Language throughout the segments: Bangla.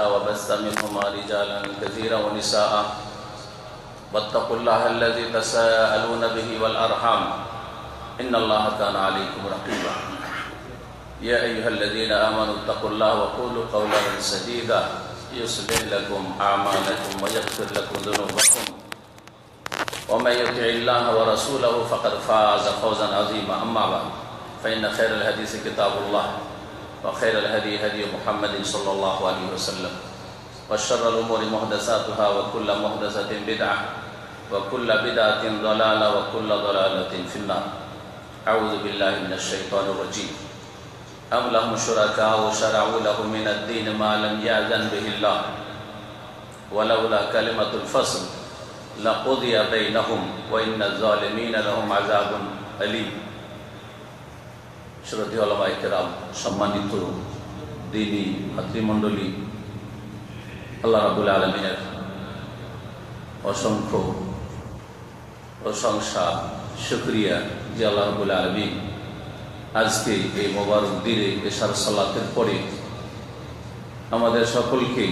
وبث منهما رجالا كثيرا ونساء واتقوا الله الذي تساءلون به والأرحام إن الله كان عليكم رقيبا يا أيها الذين آمنوا اتقوا الله وقولوا قولا سديدا يصلح لكم أعمالكم ويغفر لكم ذنوبكم ومن يطع الله ورسوله فقد فاز فوزا عظيما أما بعد فإن خير الحديث كتاب الله وخير الهدي هدي محمد صلى الله عليه وسلم وشر الأمور محدثاتها وكل محدثة بدعة وكل بدعة ضلالة وكل ضلالة في النار أعوذ بالله من الشيطان الرجيم أم لهم شركاء شرعوا لهم من الدين ما لم يأذن به الله ولولا كلمة الفصل لقضي بينهم وإن الظالمين لهم عذاب أليم শ্রদ্ধেয় ওলামায়ে কেরাম, সম্মানিত দ্বীনি ভাতৃমণ্ডলী, আল্লাহ রাব্বুল আলামিনের অসংখ্য প্রশংসা শুকরিয়া যে আল্লাহ রাব্বুল আলামিন আজকে এই মোবারক দিনে এশার সালাতের পরে আমাদের সকলকে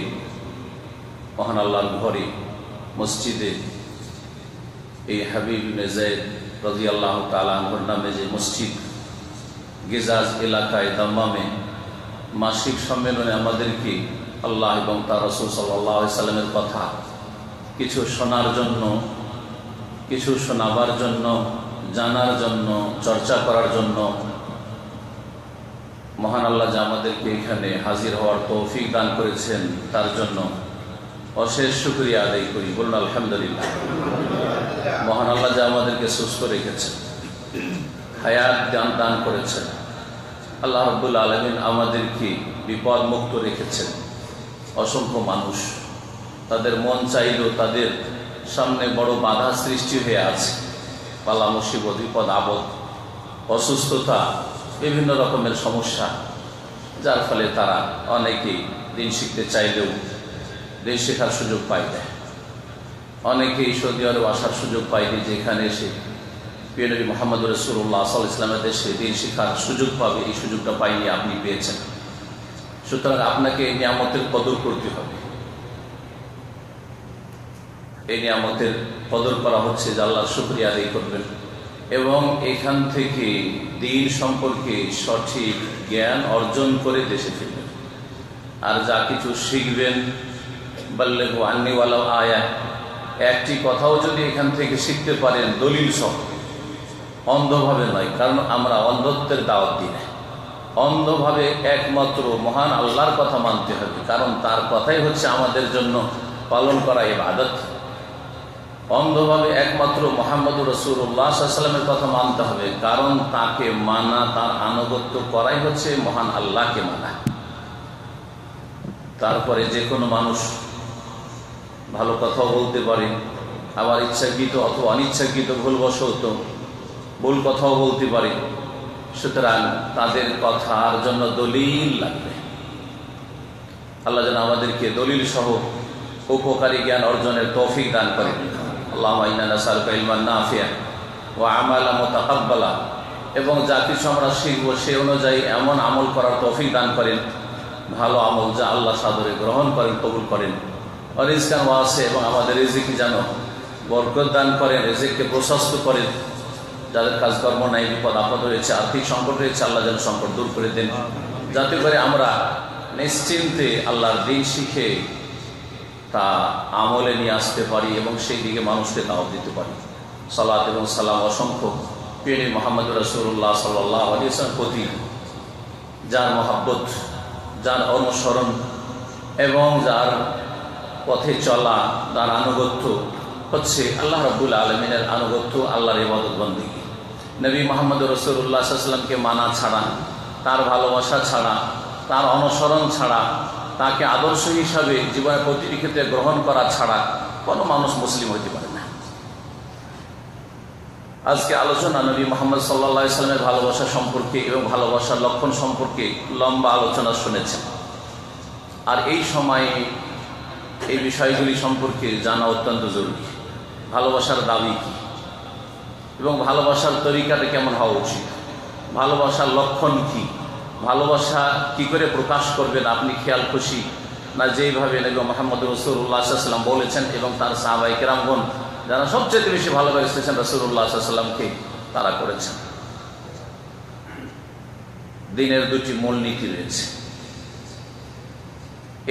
মহান আল্লাহর ঘরে মসজিদে এই হাবিব ইবনে যায়েদ রাদিয়াল্লাহু তাআলা আনহুর নামে যে মসজিদ গিজাজ এলাকায় দাম্মামে মাসিক সম্মেলনে আমাদেরকে আল্লাহ এবং তার রাসূল সাল্লাল্লাহু আলাইহি সাল্লামের কথা কিছু শোনার জন্য, কিছু শোনাবার জন্য, জানার জন্য, চর্চা করার জন্য মহান আল্লাহ যে আমাদেরকে এখানে হাজির হওয়ার তৌফিক দান করেছেন তার জন্য অশেষ শুকরিয়া আদায় করি। বলুন আলহামদুলিল্লাহ। মহান আল্লাহ যে আমাদেরকে সুস্থ রেখেছেন, হায়াত দান করেছেন, আল্লাহ রাব্বুল আলামিন আমাদেরকে বিপদ মুক্ত রেখেছেন। অসংখ্য মানুষ তাদের মন চাইলেও তাদের সামনে বড় বাধা সৃষ্টি হয়ে আছে, পালা মুসিবত, বিপদ আপদ, অসুস্থতা, বিভিন্ন রকমের সমস্যা, যার ফলে তারা অনেকেই দিন শিখতে চাইলেও দিন শেখার সুযোগ পায় না। অনেকেই সৌদি আরব আসার সুযোগ পায়নি, যেখানে এসে প্রিয় নবী মুহাম্মদ রাসূলুল্লাহ সাল্লাল্লাহু আলাইহি ওয়াসাল্লামের দেশে দিন শেখার সুযোগ পাবে, এই সুযোগটা পাইনি, আপনি পেয়েছেন। সুতরাং আপনাকে এই নিয়ামতের কদর করতে হবে। এই নিয়ামতের কদর করা হচ্ছে যে আল্লাহর শুকরিয়া আদায় করবেন এবং এখান থেকে দ্বীন সম্পর্কে সঠিক জ্ঞান অর্জন করে দেশে ফিরবেন। আর যা কিছু শিখবেন, বাল্লিগু আন্নী ওয়ালাউ আয়া, একটি কথাও যদি এখান থেকে শিখতে পারেন দলিল সহ, অন্ধভাবে নয়, কারণ আমরা অন্ধত্বের দাওয়াত দিই না। অন্ধভাবে একমাত্র মহান আল্লাহর কথা মানতে হবে, কারণ তার কথাই হচ্ছে আমাদের জন্য পালন করা ইবাদত। অন্ধভাবে একমাত্র মুহাম্মদুর রাসূলুল্লাহ সাল্লাল্লাহু আলাইহি ওয়াসাল্লামের কথা মানতে হবে, কারণ তাকে মানা, তার আনুগত্য করাই হচ্ছে মহান আল্লাহকে মানা। তারপরে যে কোনো মানুষ ভালো কথাও বলতে পারে, আবার ইচ্ছাকৃত অথবা অনিচ্ছাকৃত ভুলবশত ভুল কথাও বলতে পারে। সুতরাং তাদের কথার জন্য দলিল লাগবে। আল্লাহ যেন আমাদেরকে দলিল সহ উপকারী জ্ঞান অর্জনের তৌফিক দান করেন। আল্লাহুম্মা ইন্না নাসআলুকা ইলমান নাফিআন ওয়া আমালান মুতাকাব্বালা, এবং যা কিছু আমরা শিখব সে অনুযায়ী এমন আমল করার তৌফিক দান করেন, ভালো আমল যা আল্লাহ সাদরে গ্রহণ করেন, কবুল করেন। রিজকান ওয়াসি, এবং আমাদের রিজিকে যেন বরকত দান করেন, রিজিককে প্রশস্ত করেন। যাদের কাজকর্ম নাই, বিপদ আপদ হয়েছে, আর্থিক সংকট হয়েছে, আল্লাহ যেন সংকট দূর করে দেন, যাতে করে আমরা নিশ্চিন্তে আল্লাহর দ্বীন শিখে তা আমলে নিয়ে আসতে পারি এবং সেই দিকে মানুষকে দাওয়াত দিতে পারি। সালাত এবং সালাম অসংখ্য প্রিয় নবী মুহাম্মদ রাসূলুল্লাহ সাল্লাল্লাহু আলাইহি ওয়াসাল্লামের প্রতি, যার মহব্বত, যার অনুসরণ এবং যার পথে চলা, তার আনুগত্য হচ্ছে আল্লাহ রাব্বুল আলামিনের আনুগত্য, আল্লাহর ইবাদত বন্দেগী। নবী মুহাম্মদ রাসূলুল্লাহ সাল্লাল্লাহু আলাইহি ওয়াসাল্লামকে মানা ছাড়া, তার ভালোবাসা ছাড়া, তার অনুসরণ ছাড়া, তাকে আদর্শ হিসাবে জীবনের প্রতিটি ক্ষেত্রে গ্রহণ করা ছাড়া কোনো মানুষ মুসলিম হইতে পারে না। আজকে আলোচনা নবী মুহাম্মদ সাল্লাল্লাহু আলাইহি ওয়াসাল্লামের ভালোবাসা সম্পর্কে এবং ভালোবাসার লক্ষণ সম্পর্কে লম্বা আলোচনা শুনেছেন। আর এই সময়ে এই বিষয়গুলি সম্পর্কে জানা অত্যন্ত জরুরি। ভালোবাসার দাবি কী এবং ভালোবাসার তরিকাটা কেমন হওয়া উচিত, ভালোবাসার লক্ষণ কী, ভালোবাসা কি করে প্রকাশ করবেন আপনি খেয়াল খুশি না যেইভাবে নবী মুহাম্মদ রাসূলুল্লাহ সাল্লাল্লাহু আলাইহি ওয়াসাল্লাম বলেছেন এবং তার সাহাবায়ে কেরামগণ যারা সবচেয়ে বেশি ভালোবেসেছেন রাসূলুল্লাহ সাল্লাল্লাহু আলাইহি ওয়াসাল্লামকে তারা করেছেন। দিনের দুটি মূলনীতি রয়েছে,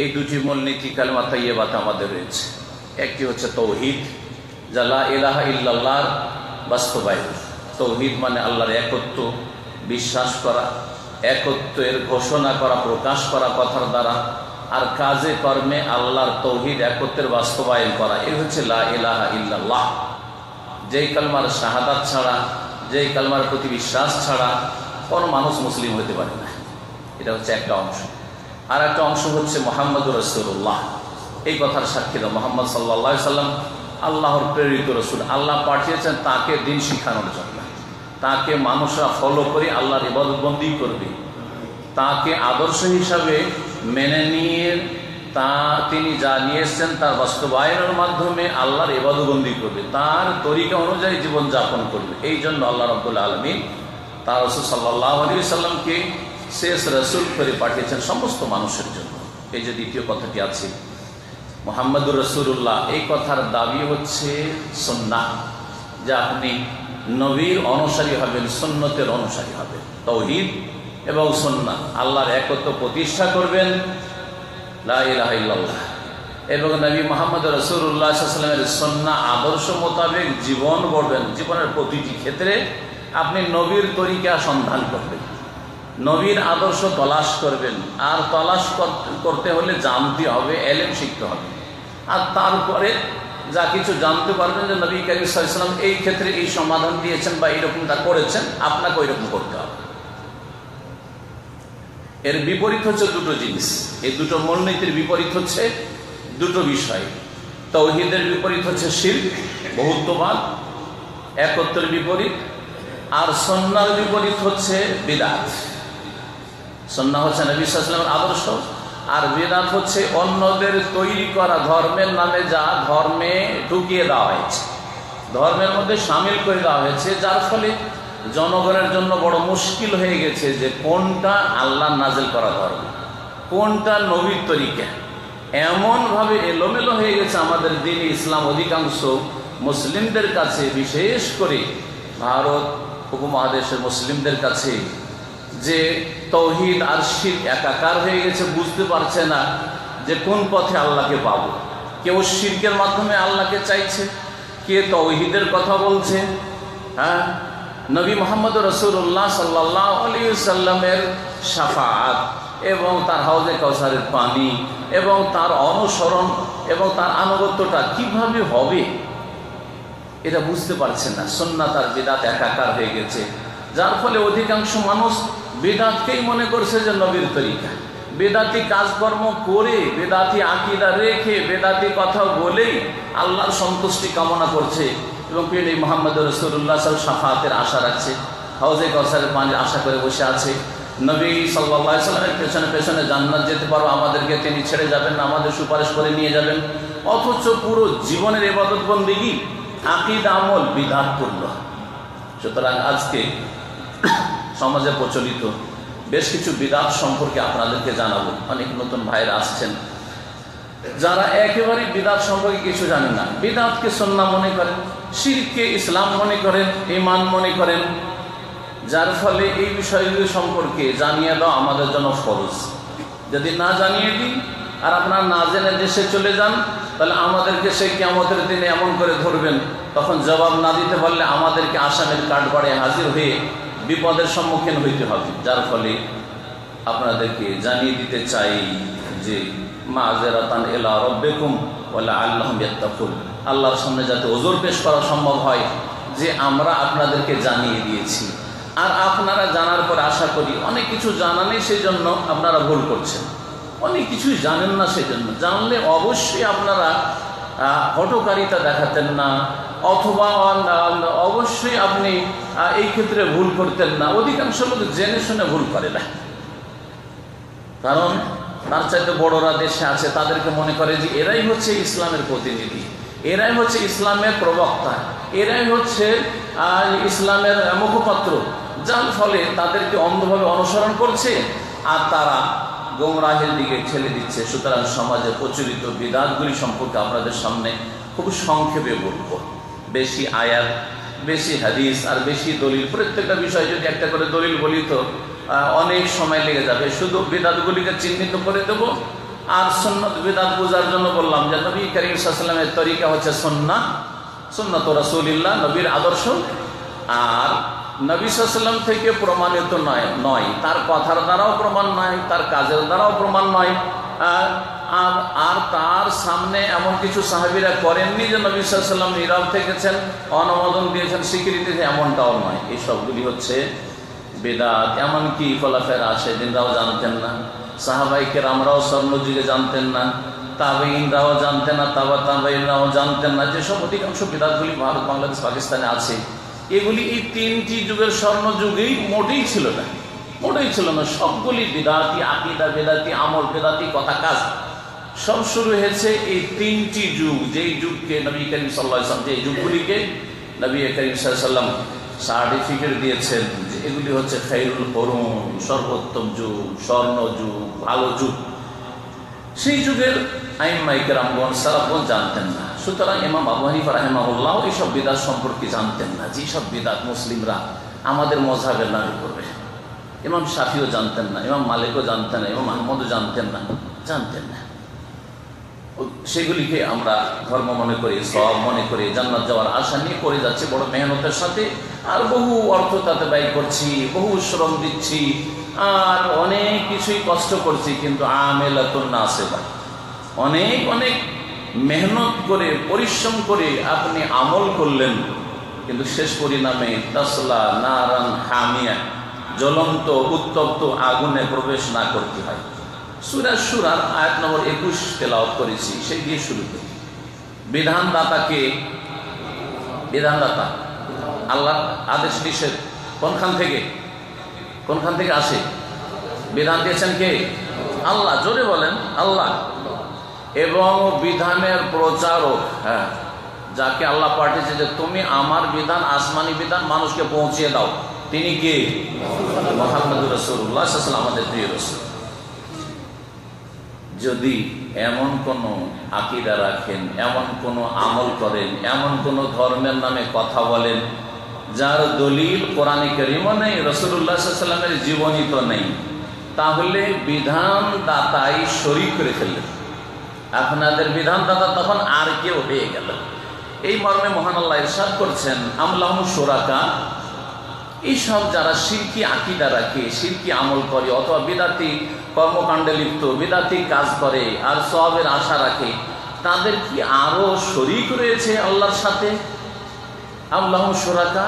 এই দুটি মূলনীতি কালেমা তাইয়্যিবাতে আমাদের রয়েছে। একটি হচ্ছে তাওহীদ, যা লা ইলাহা ইল্লাল্লাহর বাস্তবায়ন। তাওহীদ মানে আল্লাহর একত্ব বিশ্বাস করা, একত্বের ঘোষণা করা, প্রকাশ করা কথার দ্বারা, আর কাজে কর্মে আল্লাহর তাওহীদ একত্বের বাস্তবায়ন করা। এই হচ্ছে লা ইলাহা ইল্লাল্লাহ। যেই কালমার শাহাদাত ছাড়া, যেই কালমার প্রতি বিশ্বাস ছাড়া কোনো মানুষ মুসলিম হতে পারে না। এটা হচ্ছে একটা অংশ। আর একটা অংশ হচ্ছে মুহাম্মদুর রাসূলুল্লাহ। এই কথার সাক্ষী দাও, মুহাম্মদ সাল্লাল্লাহু আলাইহি সাল্লাম আল্লাহর প্রেরিত রসুল, আল্লাহ পাঠিয়েছেন তাকে দিন শিখানোর জন্য। তাকে মানুষরা ফলো করে আল্লাহর ইবাদত বন্দেগী করবে, তাকে আদর্শ হিসাবে মেনে নিয়ে তিনি যা নিয়ে এসেছেন তার বাস্তবায়নের মাধ্যমে আল্লাহর ইবাদত বন্দেগী করবে, তার তরিকা অনুযায়ী জীবনযাপন করবে। এই জন্য আল্লাহ রাব্বুল আলামিন তার রাসূল সাল্লাল্লাহু আলাইহি সাল্লামকে শেষ রাসূল করে পাঠিয়েছেন সমস্ত মানুষের জন্য। এই যে দ্বিতীয় কথাটি আছে মুহাম্মদুর রাসূলুল্লাহ, এই কথার দাবি হচ্ছে সুন্নাহ, যে আপনি নবীর অনুসারী হবেন, সুন্নতের অনুসারী হবেন। তাওহীদ এবং সুন্নাহ, আল্লাহর একত্ব প্রতিষ্ঠা করবেন, লা ইলাহা ইল্লাল্লাহ, এবং নবী মুহাম্মদ রাসূলুল্লাহ সাল্লাল্লাহু আলাইহি ওয়াসাল্লামের সুন্নাহ আদর্শ মোতাবেক জীবন গড়বেন। জীবনের প্রতিটি ক্ষেত্রে আপনি নবীর তরিকা সন্ধান করবেন, নবীর আদর্শ তলাশ করবেন। আর তলাশ করতে হলে জানতে হবে, এলেম শিখতে হবে। আর তারপরে যা কিছু জানতে পারবেন যে নবী কারীম সাল্লাল্লাহু আলাইহি ওয়াসাল্লাম এই ক্ষেত্রে এই সমাধান দিয়েছেন বা এইরকমটা করেছেন, আপনাকে ওইরকম করতে হবে। এর বিপরীত হচ্ছে দুটো জিনিস, এই দুটো মূলনীতির বিপরীত হচ্ছে দুটো বিষয়। তাওহীদের বিপরীত হচ্ছে শিরক, বহুত্ববাদ, একত্বের বিপরীত। আর সুন্নাহর বিপরীত হচ্ছে বিদআত। সুন্নাহ হচ্ছে নবী সাল্লাল্লাহু আলাইহি ওয়াসাল্লামের আদর্শ, আর বিদআত হচ্ছে অন্যদের তৈরি করা ধর্মের নামে যা ধর্মে ঢুকিয়ে দেওয়া হয়েছে, ধর্মের মধ্যে শামিল করে দেওয়া হয়েছে, যার ফলে জনগণের জন্য বড় মুশকিল হয়ে গেছে যে কোনটা আল্লাহ নাজিল করা ধর্ম, কোনটা নবীর তরিকা। এমনভাবে এলোমেলো হয়ে গেছে আমাদের দ্বীন ইসলাম অধিকাংশ মুসলিমদের কাছে, বিশেষ করে ভারত উপমহাদেশের মুসলিমদের কাছে, যে তাওহীদ আর শিরক একাকার হয়ে গেছে। বুঝতে পারছে না যে কোন পথে আল্লাহকে পাবো। কেউ শিরকের মাধ্যমে আল্লাহকে চাইছে, কে তাওহীদের কথা বলছে। হ্যাঁ, নবী মুহাম্মদ রাসূলুল্লাহ সাল্লাল্লাহু আলাইহি ওয়াসাল্লামের শাফাআত এবং তার হাউজে কাউসারের পানি এবং তার অনুসরণ এবং তার আনুগত্যটা কিভাবে হবে এটা বুঝতে পারছেন না। সুন্নাত আর বিদআত একাকার হয়ে গেছে, যার ফলে অধিকাংশ মানুষ বিদআতকেই মনে করছে যে নবীর তরিকা। বেদাতি কাজকর্ম করে, বেদাতি আকীদা রেখে, বেদাতি কথা বলেই আল্লাহর সন্তুষ্টি কামনা করছে এবং প্রিয় মুহাম্মদ রাসূলুল্লাহ সাল্লাল্লাহু আলাইহি ওয়াসাল্লাম শাফাআতের আশা রাখছে, হাউজে কাউসারের পানির আশা করে বসে আছে। নবী সাল্লাল্লাহু আলাইহি ওয়াসাল্লামের পেছনে পেছনে জান্নাত যেতে পারো, আমাদেরকে তিনি ছেড়ে যাবেন না, আমাদের সুপারিশ করে নিয়ে যাবেন। অথচ পুরো জীবনের ইবাদত বন্দেগী, আকীদা, আমল বিদআতপূর্ণ। সুতরাং আজকে সমাজে প্রচলিত বেশ কিছু বিদআত সম্পর্কে আপনাদেরকে জানাবো। অনেক নতুন ভাইরা আসছেন যারা একেবারে বিদআত সম্পর্কে কিছু জানেন না, বিদআতকে সুন্নাহ মনে করেন, শিরককে ইসলাম মনে করেন, ঈমান মনে করেন, যার ফলে এই বিষয়গুলি সম্পর্কে জানিয়ে দাও আমাদের জন্য ফরজ। যদি না জানিয়ে দিই আর আপনারা না জেনে দেশে চলে যান, তাহলে আমাদেরকে সেই কিয়ামতের দিনে এমন করে ধরবেন, তখন জবাব না দিতে পারলে আমাদেরকে আসামের কাঠগড়ায় হাজির হয়ে বিপদের সম্মুখীন হইতে হবে। যার ফলে আপনাদেরকে জানিয়ে দিতে চাই যে মাযরাতান ইলা রাব্বিকুম ওয়া লাআল্লাহুম ইয়াত্তাকুন, আল্লাহর সামনে যাতে ওযর পেশ করা সম্ভব হয় যে আমরা আপনাদেরকে জানিয়ে দিয়েছি। আর আপনারা জানার পর আশা করি অনেক কিছু জানা নেই, সেই জন্য আপনারা ভুল করছেন। অনেক কিছুই জানেন না, সেই জন্য জানলে অবশ্যই আপনারা হঠকারিতা দেখাতেন না, অথবা অবশ্যই আপনি এই ক্ষেত্রে ভুল করতেন না। অধিকাংশ লোক জেনে শুনে ভুল করে না, কারণ তার চাইতে বড়রা দেশে আছে, তাদেরকে মনে করে যে এরাই হচ্ছে ইসলামের প্রতিনিধি, এরাই হচ্ছে ইসলামের প্রবক্তা, এরাই হচ্ছে ইসলামের মুখপাত্র, যার ফলে তাদেরকে অন্ধভাবে অনুসরণ করছে। আর তারা গোমরাহের দিকে ঠেলে দিচ্ছে। সুতরাং সমাজে প্রচলিত বিদআতগুলি সম্পর্কে আপনাদের সামনে খুব সংক্ষেপে বলবো। বেশি আয়াত, বেশি হাদিস আর বেশি দলিল, প্রত্যেকটা বিষয় যদি একটা করে দলিল বলি তো অনেক সময় লেগে যাবে। শুধু বিদআতগুলিকে চিহ্নিত করে দেব। আর সুন্নাত বিদআত বোঝার জন্য বললাম যে নবী করিম সাল্লাল্লাহু আলাইহি ওয়াসাল্লামের তরিকা হচ্ছে সুন্নাহ, সুন্নাত রাসূলিল্লাহ, নবীর আদর্শ। আর নবী সাল্লাল্লাহু আলাইহি ওয়াসাল্লাম থেকে প্রমাণিত নয়, তার কথার দ্বারাও প্রমাণ নয়, তার কাজের দ্বারাও প্রমাণ নয়। আর তার সামনে এমন কিছু সাহাবীরা করেননি যে নবী সাল্লাল্লাহু আলাইহি ওয়াসাল্লাম নীরব থেকেছেন, অনুমোদন দিয়েছেন, স্বীকৃতি দিয়েছেন, এমনটাও নয়। এই সবগুলি হচ্ছে বিদআত। এমনকি খোলাফায়ে রাশিদিনরাও জানতেন না, সাহাবায়ে কেরামরাও স্বর্ণযুগে জানতেন না, তাবেঈনরাও জানতেন না, তাবেঈনরাও জানতেন না। যেসব অধিকাংশ বিদআতগুলি ভারত, বাংলাদেশ, পাকিস্তানে আছে, এগুলি এই তিনটি যুগের স্বর্ণযুগেই মোটেই ছিল না, মোটেই ছিল না। সবগুলি বিদআতি, আকীদা বিদআতি, আমল বিদআতি, কথা কাজ সব শুরু হয়েছে এই তিনটি যুগ। যেই যুগকে নবী করিম সাল্লাল্লাহু আলাইহি ওয়াসাল্লাম, যে যুগগুলিকে নবী করিম সাল্লাল্লাহু আলাইহি ওয়াসাল্লাম সার্টিফিকেট দিয়েছেন যে এগুলি হচ্ছে খায়রুল কুরুন, সর্বোত্তম যুগ, স্বর্ণ যুগ, ভালো যুগ। সেই যুগের আইম্মায়ে কেরামগণ, সালাফগণ জানতেন না। সুতরাং ইমাম আবু হানিফা রাহিমাহুল্লাহ এইসব বিদআত সম্পর্কে জানতেন না, যেসব বিদআত মুসলিমরা আমাদের মযহাবের নামে করবে। ইমাম শাফিও জানতেন না, ইমাম মালিকও জানতেন না, ইমাম আহমদও জানতেন না। সেগুলিকে আমরা ধর্ম মনে করি, সওয়াব মনে করি, জান্নাত যাওয়ার আশা নিয়ে করে যাচ্ছি বড় মেহনতের সাথে। আর বহু অর্থ তাতে ব্যয় করছি, বহু শ্রম দিচ্ছি, আর অনেক কিছুই কষ্ট করছি। কিন্তু আমেলাতুন নাসিবা, অনেক অনেক মেহনত করে, পরিশ্রম করে আপনি আমল করলেন, কিন্তু শেষ পরিণামে তাসলা নারান হামিয়া, জ্বলন্ত উত্তপ্ত আগুনে প্রবেশ না করতে হয়। সূরা শুরার আয়াত নম্বর 21 তেলাওয়াত করেছি, সেই দিয়ে শুরু করি। বিধানদাতাকে, বিধানদাতা আল্লাহর আদেশ নিষেধ কোনখান থেকে আসে? বিধান দিয়েছেন কে? আল্লাহ। জোরে বলেন আল্লাহ। এবং বিধানের প্রচারক, হ্যাঁ, যাকে আল্লাহ পাঠিয়েছে যে তুমি আমার বিধান, আসমানি বিধান মানুষকে পৌঁছিয়ে দাও, তিনি কে? মুহাম্মদুর রাসূলুল্লাহ সাল্লাল্লাহু আলাইহি ওয়াসাল্লাম, আমাদের প্রিয় রাসূল। যদি এমন কোন আকীদা রাখেন, এমন কোন আমল করেন, এমন কোন ধর্মের নামে কথা বলেন যার দলিল কোরআনে কারীমও নেই, রাসূলুল্লাহ সাল্লাল্লাহু আলাইহি ওয়াসাল্লামের জীবনী তো নেই, তাহলে বিধানদাতাই শরীক করে ফেললেন। আপনাদের বিধানদাতা তখন আর কেউ হয়ে গেল। এই মর্মে মহান আল্লাহ ইরশাদ করছেন, আমলাহুম শুরাকা, এইসব যারা শিরকি আকীদা রাখে, শিরকি আমল করে, অথবা বিদআতি কর্মকাণ্ডে লিপ্ত, বিদআতি কাজ করে আর সওয়াবের আশা রাখে, তাদের কি আরো শরীক রয়েছে আল্লাহর সাথে? আমলাহুম শুরাকা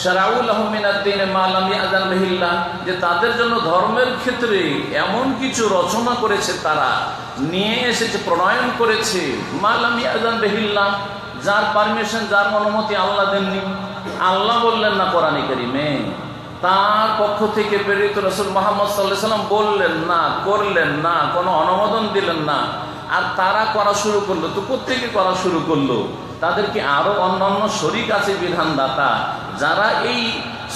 শারাউ লাহুম মিনাদ-দীন মা লাম ইয়াযান বিহিল্লাহ, যে তাদের জন্য ধর্মের ক্ষেত্রে এমন কিছু রচনা করেছে, তারা নিয়ে এসেছে, প্রণয়ন করেছে, মা লাম ইয়াযান বিহিল্লাহ, যার পারমিশন, যার অনুমতি আল্লাহ দেননি। আল্লাহ বললেন না কোরআনে কারীমে, তার পক্ষ থেকে প্রেরিত রাসূল মুহাম্মদ সাল্লাল্লাহু আলাইহি ওয়াসাল্লাম বললেন না, করলেন না, কোনো অনুমোদন দিলেন না, আর তারা করা শুরু করলো। তো প্রত্যেকে করা শুরু করলো। তাদেরকে আরো অন্যান্য শরীক আছে বিধানদাতা, যারা এই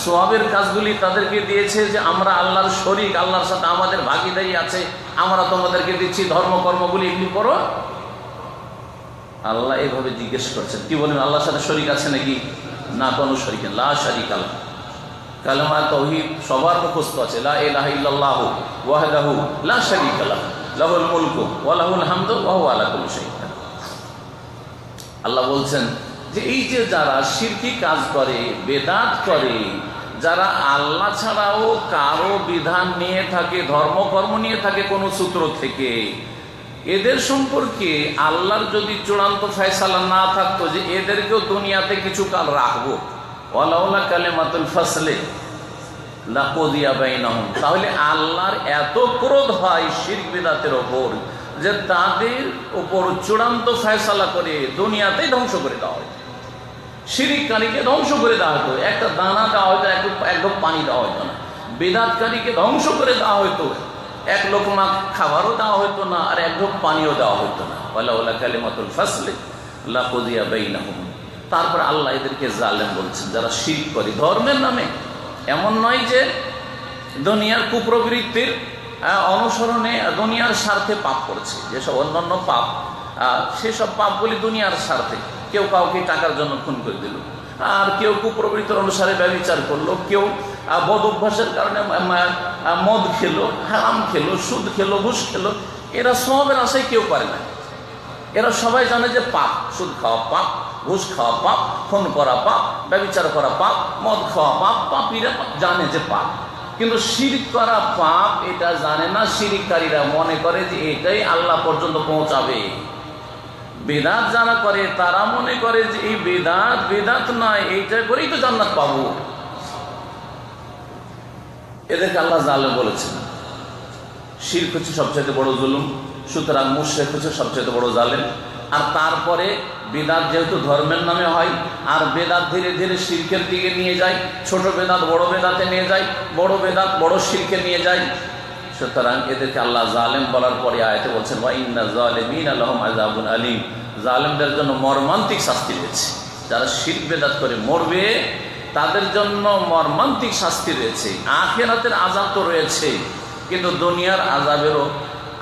সওয়াবের কাজগুলি তাদেরকে দিয়েছে যে আমরা আল্লাহর শরীক, আল্লাহর সাথে আমাদের ভাগীদারি আছে, আমরা তোমাদেরকে দিচ্ছি ধর্মকর্মগুলি, এগুলি করো। আল্লাহ এভাবে জিজ্ঞেস করছেন, কি বলেন? আল্লাহর সাথে শরীক আছে নাকি? না, কোনো শরীক নেই। লা শারীকা লাহু, কালেমা তাওহীদ সবার মুখস্থ আছে, লা ইলাহা ইল্লাল্লাহু ওয়াহদাহু লা শারীকা লাহু লাহুল মুলকু ওয়া লাহুল হামদু ওয়া হুয়া আলা কুল্লি শাইইন। আল্লাহ বলছেন যে এই যে যারা শিরকি কাজ করে, বেদাত করে, যারা আল্লাহ ছাড়াও কারো বিধান নিয়ে থাকে, ধর্মকর্ম নিয়ে থাকে কোনো সূত্র থেকে, এদের সম্পর্কে আল্লাহর যদি চূড়ান্ত ফয়সালা না থাকতো যে এদেরকেও দুনিয়াতে কিছু কাল রাখবো, ওয়ালাউলা কালিমাতুল ফাসলে লাকুদিয়া বাইনাহুম, তাহলে আল্লাহর এত ক্রোধ হয় শিরক বিদআতের ওপর যে তাদের উপর চূড়ান্ত ফয়সালা করে দুনিয়াতেই ধ্বংস করে দেওয়া হয়। শিরককারীকে ধ্বংস করে দেওয়া হতো, একটা দানা দেওয়া হতো, এক পানি দেওয়া হতো না। বিদআতকারীকে ধ্বংস করে দেওয়া হতো, এক লোকমা খাবারও দেওয়া হতো না, আর এক ঢোক পানিও দেওয়া হতো না। ওয়ালাউলা কালিমাতুল ফাসলে লাকুদিয়া বাইনাহুম। তারপর আল্লাহ এদেরকে জালেম বলছেন, যারা শিরক করে ধর্মের নামে। এমন নয় যে দুনিয়ার কুপ্রবৃত্তির অনুসরণে দুনিয়ার স্বার্থে পাপ করছে, যেসব অন্যান্য পাপ সেসব পাপগুলি দুনিয়ার স্বার্থে। কেউ কাউকে টাকার জন্য খুন করে দিল, আর কেউ কুপ্রবৃত্তির অনুসারে ব্যভিচার করলো, কেউ বদ অভ্যাসের কারণে মদ খেলো, হারাম খেলো, সুদ খেলো, ঘুষ খেলো। এরা সবের আশায় কেউ পারে না। এরা সবাই জানে যে পাপ, সুদ খাওয়া পাপ, ঘুষ খাওয়া পাপ, খুন করা পাপ, ব্যভিচার করা পাপ, মদ খাওয়া পাপ। পাপীরা জানে যে পাপ, কিন্তু শিরক করা পাপ এটা জানে না। শিরককারীরা মনে করে যে এটাই আল্লাহ পর্যন্ত পৌঁছাবে। বেদাত যারা করে তারা মনে করে যে এই বেদাত নয়, এইটা করেই তো জান্নাত পাবো। এদেরকে আল্লাহ জালেম বলেছেন। শিরক হচ্ছে সবচেয়ে বড় জুলুম, সুতরাং মুশরিক হচ্ছে সবচেয়ে বড় জালেম। আর তারপরে বেদাত যেহেতু ধর্মের নামে হয়, আর বেদাত ধীরে ধীরে শিরকের দিকে নিয়ে যায়, ছোট বেদাত বড় বেদাতে নিয়ে যায়, বড় বেদাত বড় শিরকে নিয়ে যায়। সুতরাং এদেরকে আল্লাহ জালেম বলার পরে আয়াতে বলছেন ওয়া ইন্না যালিমিনা লাহুম আযাবুন আলীম, জালেমদের জন্য মর্মান্তিক শাস্তি রয়েছে। যারা শিরক বেদাত করে মরবে তাদের জন্য মর্মান্তিক শাস্তি রয়েছে। আখিরাতের আযাব তো রয়েছে, কিন্তু দুনিয়ার আযাবেরও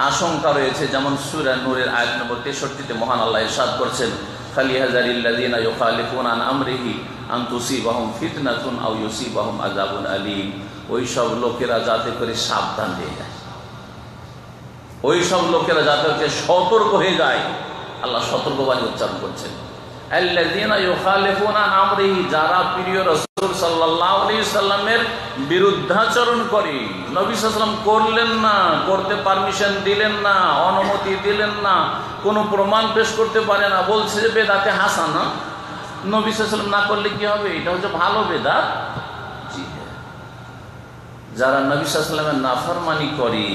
আশঙ্কা রয়েছে। যেমন সূরা নূরের আয়াত নম্বর 63-তে মহান আল্লাহ ইরশাদ করছেন ফালিয়াহযারিল্লাযীনা ইউখালিফুনা আন আমরিহি আন তুসিবাহুম ফিতনাতুন আও ইউসিবাহুম আযাবুন আলীম। ওই সব লোকেরা যাতে করে সাবধান হয়ে যায়, ওই সব লোকেরা যাতে করে সতর্ক হয়ে যায়। আল্লাহ সতর্কবাণী উচ্চারণ করছেন আল্লাযীনা ইউখালিফুনা আন আমরিহি, যারা প্রিয় রাসূল সাল্লাল্লাহু আলাইহি সাল্লামের বিরুদ্ধাচরণ করে। নবী সাল্লাল্লাহু আলাইহি সাল্লাম করলেন না, করতে পারমিশন দিলেন না, অনুমতি দিলেন না, কোনো প্রমাণ পেশ করতে পারে না, বলছে যে বেদাতে হাসানা। নবী সাল্লাল্লাহু আলাইহি সাল্লাম না করলে কি হবে? এটা হচ্ছে ভালো বেদাত। জি হ্যাঁ, যারা নবী সাল্লাল্লাহু আলাইহি সাল্লামের নাফরমানি করে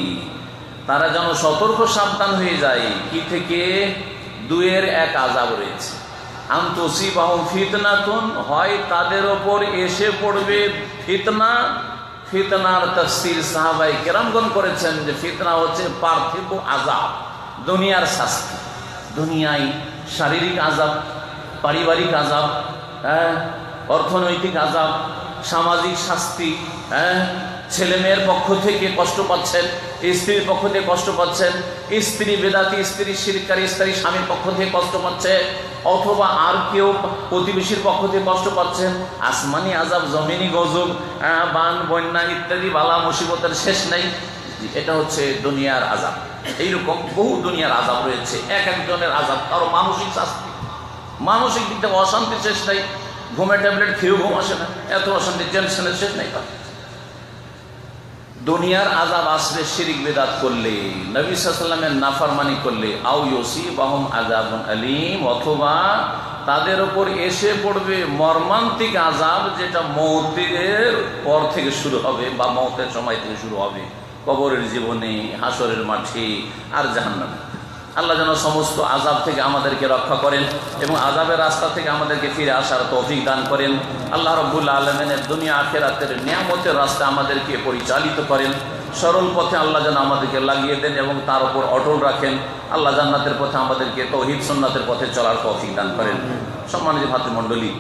তারা যেন সতর্ক সাবধান হয়ে যায়। কি থেকে? দুয়ের এক আযাব রয়েছে। আন তুসিবাহুম ফিতনাতুন, হয় তাদের ওপর এসে পড়বে ফিতনা। ফিতনার তাফসীর সাহাবায়ে কেরামগণ করেছেন যে ফিতনা হচ্ছে পার্থিব আযাব, দুনিয়ার শাস্তি। দুনিয়ায় শারীরিক আযাব, পারিবারিক আযাব, অর্থনৈতিক আযাব, সামাজিক শাস্তি। ছেলে মেয়ের পক্ষ থেকে কষ্ট পাচ্ছেন, স্ত্রীর পক্ষ থেকে কষ্ট পাচ্ছেন, স্ত্রী বেদাতি, স্ত্রী শিরকারী, স্ত্রী স্বামীর পক্ষ থেকে কষ্ট পাচ্ছে, অথবা আর কেউ প্রতিবেশীর পক্ষ থেকে কষ্ট পাচ্ছেন। আসমানি আযাব, জমিনি গজব, বান বন্যা ইত্যাদি বালা মুসিবতের শেষ নেই। এটা হচ্ছে দুনিয়ার আযাব। এইরকম বহু দুনিয়ার আযাব রয়েছে। এক একজনের আযাব, কারো মানসিক শাস্তি, মানসিক দিক থেকে অশান্তির শেষ নেই। ঘুমের ট্যাবলেট খেয়েও ঘুম আসে না, এত অশান্তি, টেনশনের শেষ নেই। দুনিয়ার আযাব আসবে শিরক বেদাত করলে, নবী সাল্লাল্লাহু আলাইহি ওয়াসাল্লামের নাফরমানি করলে। আও ইউসিবাহুম আযাবুন আলীম, অথবা তাদের উপর এসে পড়বে মর্মান্তিক আযাব, যেটা মওতের পর থেকে শুরু হবে বা মওতের সময় থেকে শুরু হবে, কবরের জীবনে, হাসরের মাঠে আর জাহান্নামে। আল্লাহ যেন সমস্ত আযাব থেকে আমাদেরকে রক্ষা করেন এবং আযাবের রাস্তা থেকে আমাদেরকে ফিরে আসার তৌফিক দান করেন। আল্লাহ রাব্বুল আলামিনের দুনিয়া আখিরাতের নিয়ামতের রাস্তা আমাদেরকে পরিচালিত করেন। সরল পথে আল্লাহ যেন আমাদেরকে লাগিয়ে দেন এবং তার উপর অটল রাখেন। আল্লাহ জান্নাতের পথে আমাদেরকে তৌহিদ সুন্নাতের পথে চলার তৌফিক দান করেন। সম্মানিত ভাতৃমণ্ডলী,